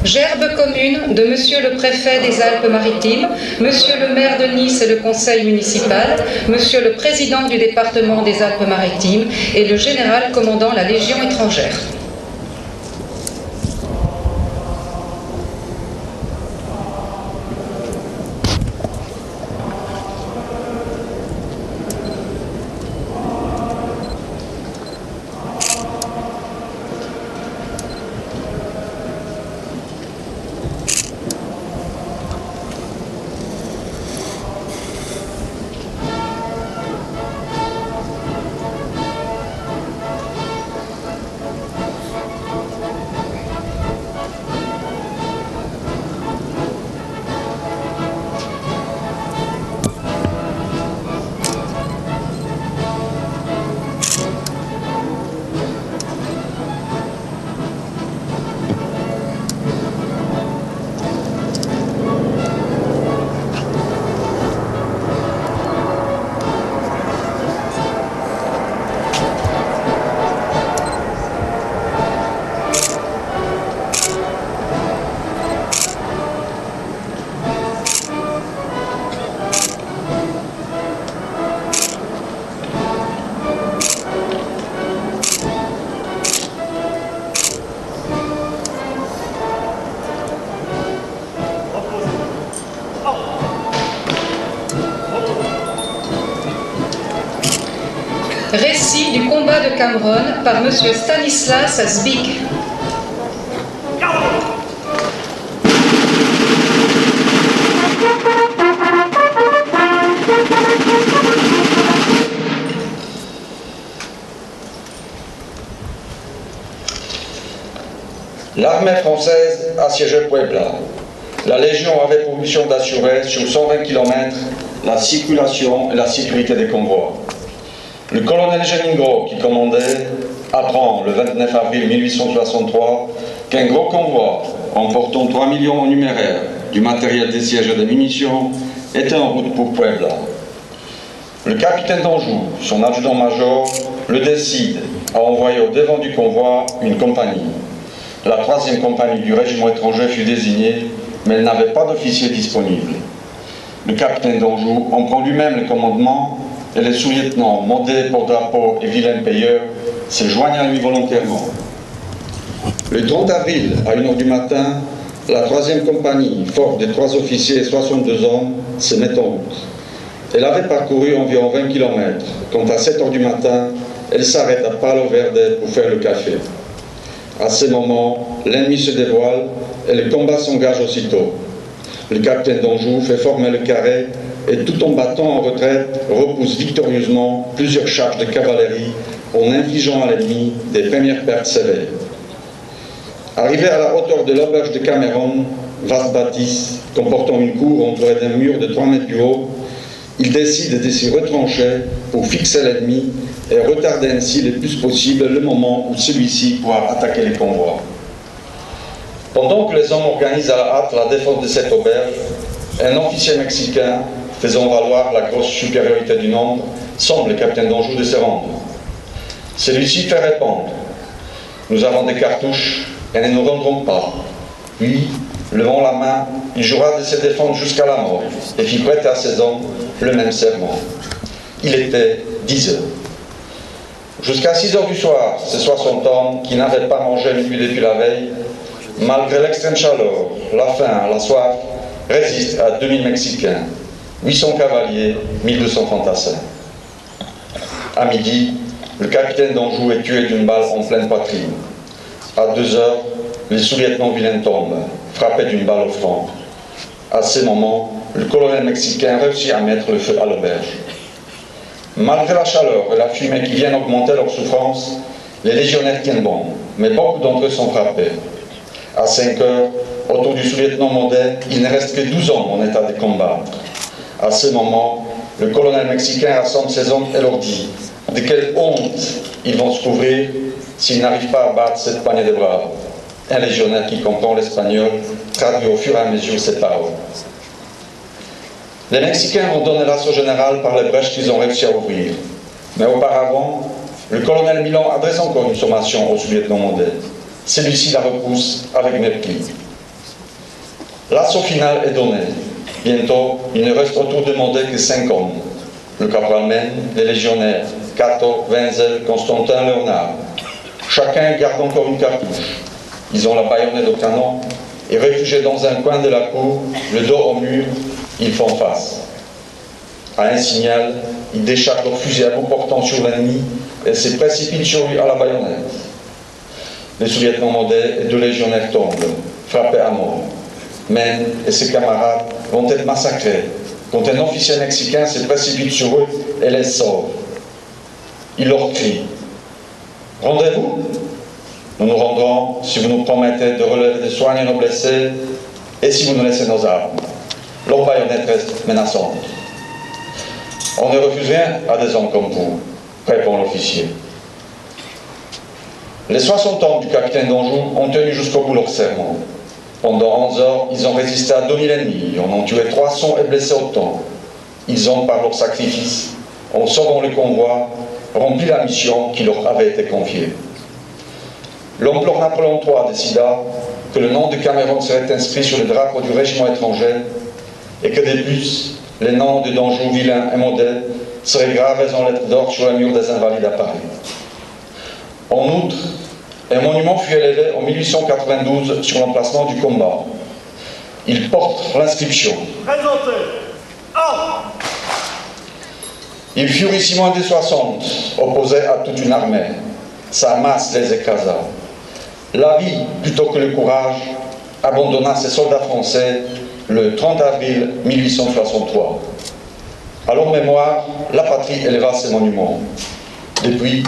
Gerbe commune de Monsieur le Préfet des Alpes-Maritimes, Monsieur le maire de Nice et le conseil municipal, Monsieur le Président du département des Alpes-Maritimes et le général commandant la Légion étrangère. Récit du combat de Cameron par M. Stanislas Zbik. L'armée française assiégeait Puebla. La Légion avait pour mission d'assurer sur 120 km la circulation et la sécurité des convois. Le colonel Geningro, qui commandait, apprend le 29 avril 1863 qu'un gros convoi emportant 3 millions en numéraire du matériel des sièges et des munitions, était en route pour Puebla. Le capitaine d'Anjou, son adjudant-major, le décide à envoyer au devant du convoi une compagnie. La 3e compagnie du régiment étranger fut désignée, mais elle n'avait pas d'officier disponible. Le capitaine d'Anjou en prend lui-même le commandement et les sous-lieutenants Modé, Pordrapeau et Vilain Payeur se joignent à lui volontairement. Le 30 avril, à 1h du matin, la 3e compagnie, forte de 3 officiers et 62 hommes, se met en route. Elle avait parcouru environ 20 km, quand à 7h du matin, elle s'arrête à Palo Verde pour faire le café. À ce moment, l'ennemi se dévoile et le combat s'engage aussitôt. Le capitaine d'Anjou fait former le carré et tout en battant en retraite, repousse victorieusement plusieurs charges de cavalerie en infligeant à l'ennemi des premières pertes sévères. Arrivé à la hauteur de l'auberge de Cameron, vaste bâtisse comportant une cour entourée d'un mur de 3 mètres du haut, il décide de s'y retrancher pour fixer l'ennemi et retarder ainsi le plus possible le moment où celui-ci pourra attaquer les convois. Pendant que les hommes organisent à la hâte la défense de cette auberge, un officier mexicain, faisant valoir la grosse supériorité du nombre, semble le capitaine d'Anjou de se rendre. Celui-ci fait répondre « Nous avons des cartouches et ne nous rendrons pas ». Puis, levant la main, il jura de se défendre jusqu'à la mort et fit prêter à ses hommes le même serment. Il était 10 heures. Jusqu'à 6 heures du soir, ces 60 hommes qui n'avaient pas mangé une nuit depuis la veille, malgré l'extrême chaleur, la faim, la soif, résistent à 2000 Mexicains, 800 cavaliers, 1200 fantassins. À midi, le capitaine d'Anjou est tué d'une balle en pleine poitrine. À 2 heures, les sous-lieutenants Vilain tombent, frappés d'une balle au front. À ce moment, le colonel mexicain réussit à mettre le feu à l'auberge. Malgré la chaleur et la fumée qui viennent augmenter leur souffrance, les légionnaires tiennent bon, mais beaucoup d'entre eux sont frappés. À 5 heures, autour du sous-lieutenant Modé, il ne reste que 12 hommes en état de combattre. À ce moment, le colonel mexicain rassemble ses hommes et leur dit de quelle honte ils vont se couvrir s'ils n'arrivent pas à battre cette poignée de braves. Un légionnaire qui comprend l'espagnol traduit au fur et à mesure ces paroles. Les Mexicains vont donner l'assaut général par les brèches qu'ils ont réussi à ouvrir. Mais auparavant, le colonel Milan adresse encore une sommation au sous-lieutenant Modé. Celui-ci la repousse avec mépris. L'assaut final est donné. Bientôt, il ne reste autour de Modé que 5 hommes. Le caporal Mène, les légionnaires, Cato, Wenzel, Constantin, Léonard. Chacun garde encore une cartouche. Ils ont la baïonnette au canon et réfugiés dans un coin de la cour, le dos au mur, ils font face. À un signal, ils déchargent leur fusil à bout portant sur l'ennemi et se précipitent sur lui à la baïonnette. Le sous-lieutenant Modé et 2 légionnaires tombent, frappés à mort. Mène et ses camarades vont être massacrés quand un officier mexicain se précipite sur eux et les sauve. Il leur crie « Rendez-vous ? Nous nous rendrons si vous nous promettez de relever de soigner nos blessés et si vous nous laissez nos armes. » Leur baïonnette reste menaçante. « On ne refuse rien à des hommes comme vous, » répond l'officier. Les 60 hommes du capitaine d'Anjou ont tenu jusqu'au bout leur serment. Pendant 11 heures, ils ont résisté à 2000 ennemis, en ont tué 300 et blessé autant. Ils ont, par leur sacrifice, en sauvant le convoi, rempli la mission qui leur avait été confiée. L'empereur Napoléon III décida que le nom de Cameron serait inscrit sur le drapeau du régiment étranger et que de plus, les noms de d'Anjou, Vilain et Modé seraient gravés en lettres d'or sur le mur des Invalides à Paris. En outre, un monument fut élevé en 1892 sur l'emplacement du combat. Il porte l'inscription « Il furent ici moins de 60, opposés à toute une armée. Sa masse les écrasa. La vie, plutôt que le courage, abandonna ses soldats français le 30 avril 1863. À leur mémoire, la patrie éleva ces monuments. Depuis,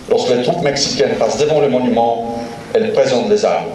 lorsque les troupes mexicaines passent devant le monument, elles présentent les armes.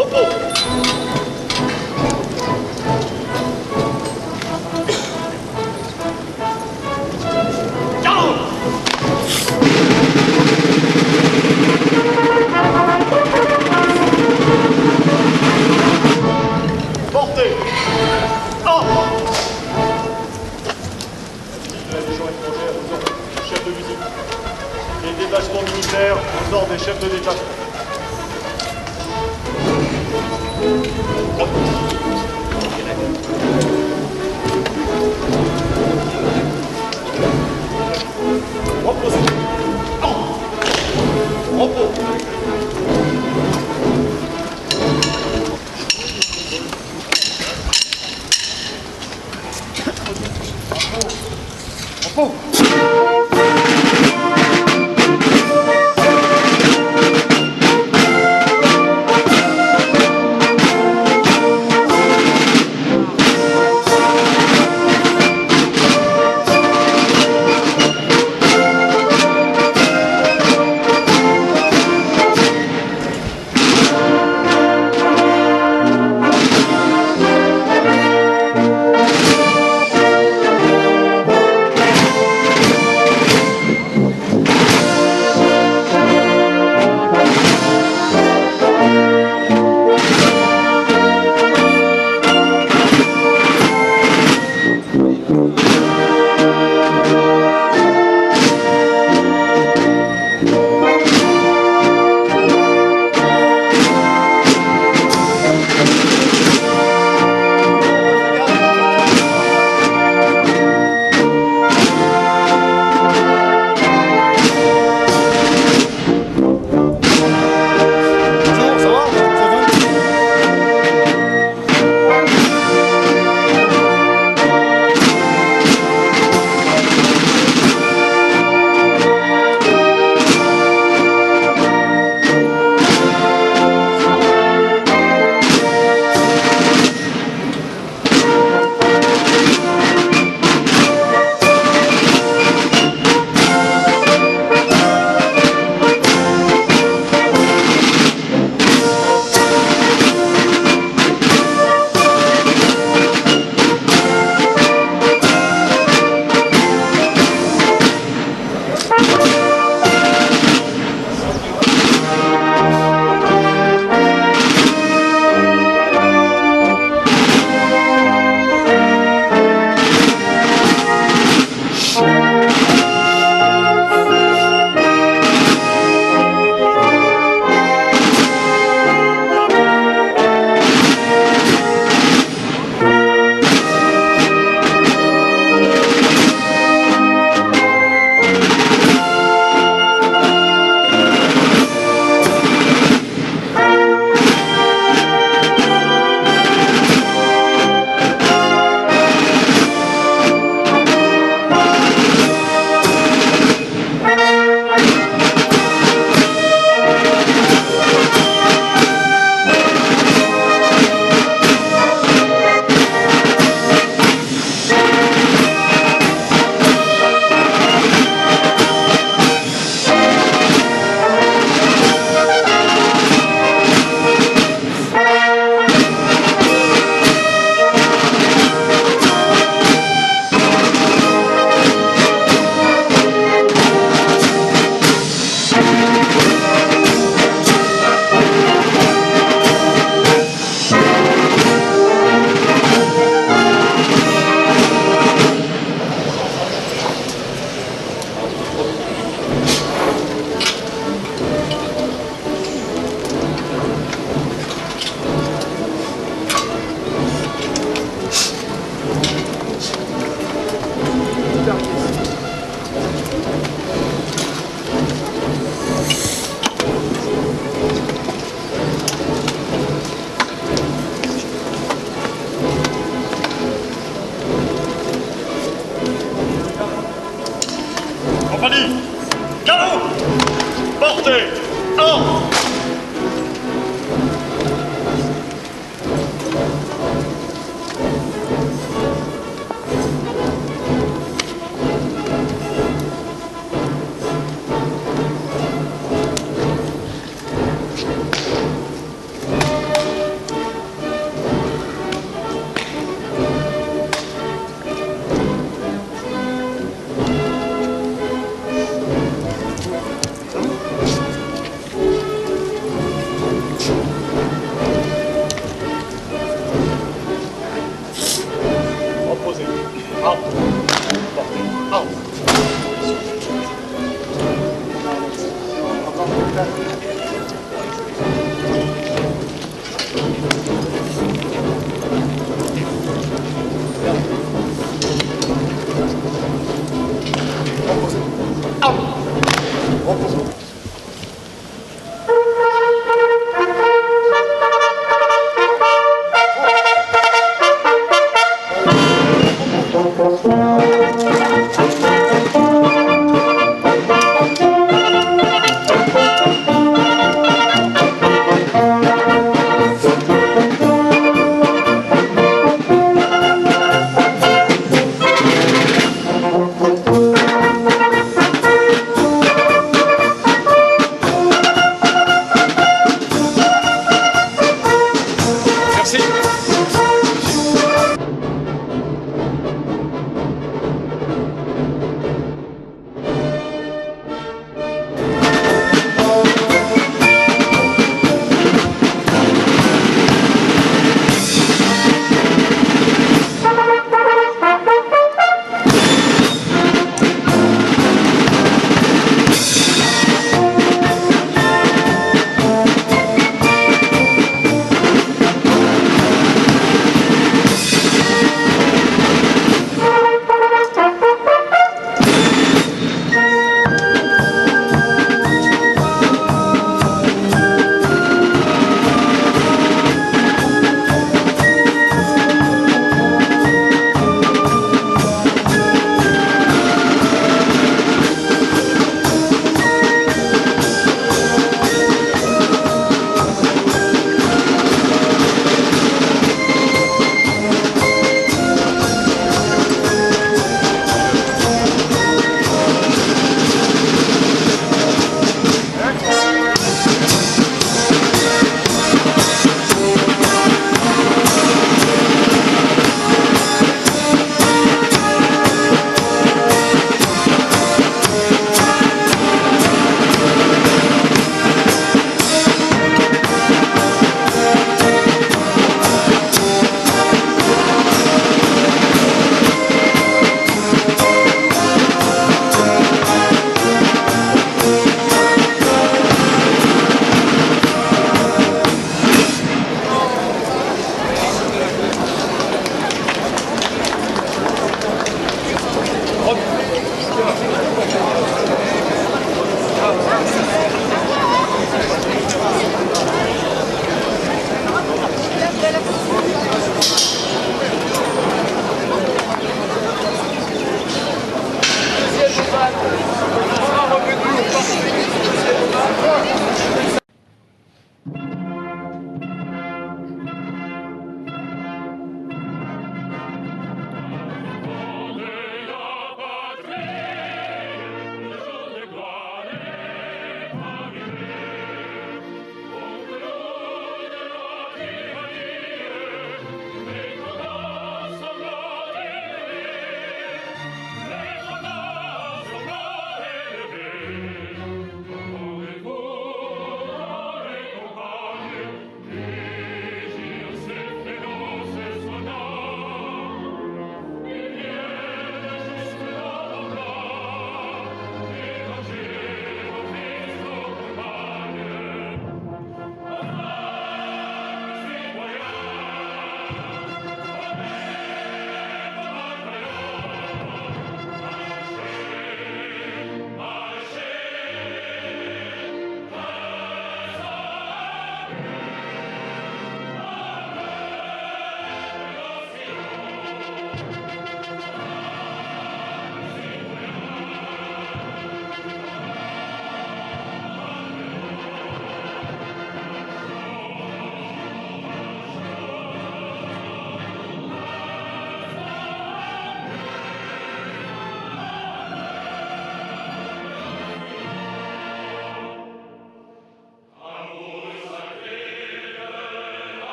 Portez. La Légion étrangère aux ordres du chef de musique. Les détachements militaires aux ordres des chefs de détachement. Reposez. Repos. Merci.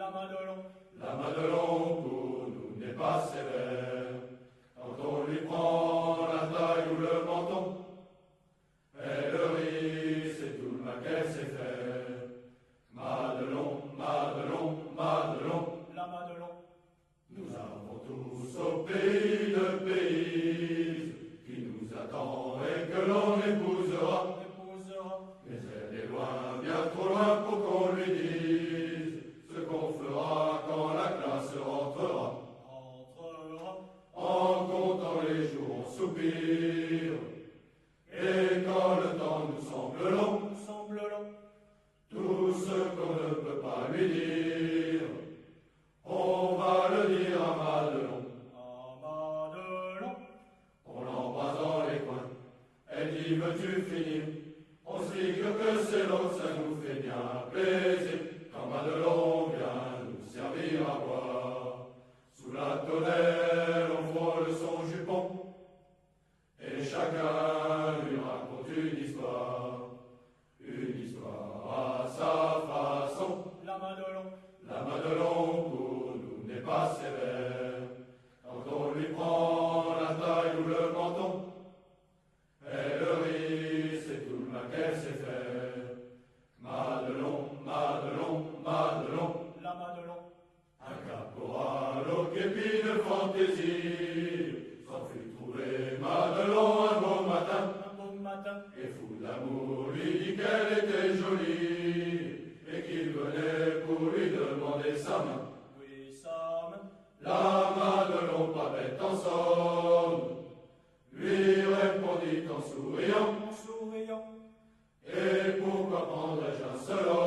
La Madelon. La Madelon pour nous n'est pas sévère. Quand on lui prend la taille ou le menton, elle rit, c'est tout le mal qu'elle sait faire. Madelon, Madelon, Madelon. La Madelon. Nous avons tous au pays de pays qui nous attend et que l'on épousera. Mais elle est loin, bien trop loin pour qu'on lui dise ce qu'on fera quand la classe rentrera. En comptant les jours, on soupire. Et quand le temps nous semble long, tout ce qu'on ne peut pas lui dire, on va le dire à Madelon. On l'embrasse dans les coins. Elle dit, veux-tu finir? On se figure que c'est l'autre, ça nous fait bien plaisir. Quand Madelon vient nous servir à boire, sous la tonnelle on frôle son jupon, et chacun lui raconte une histoire à sa façon. La Madelon. La Madelon pour nous n'est pas sévère. Quand on lui prend la taille ou le menton, elle rit, c'est tout le mal qu'elle sait faire. Madelon, Madelon, Madelon. La Madelon. Un caporal au képi de fantaisie s'en fut trouver Madelon un beau matin. Et fou d'amour lui dit qu'elle était jolie et qu'il venait pour lui demander sa main. Oui, sa main. La Madelon, pas bête en somme, lui répondit en souriant. En souriant. Et pourquoi prendrais-je un seul homme?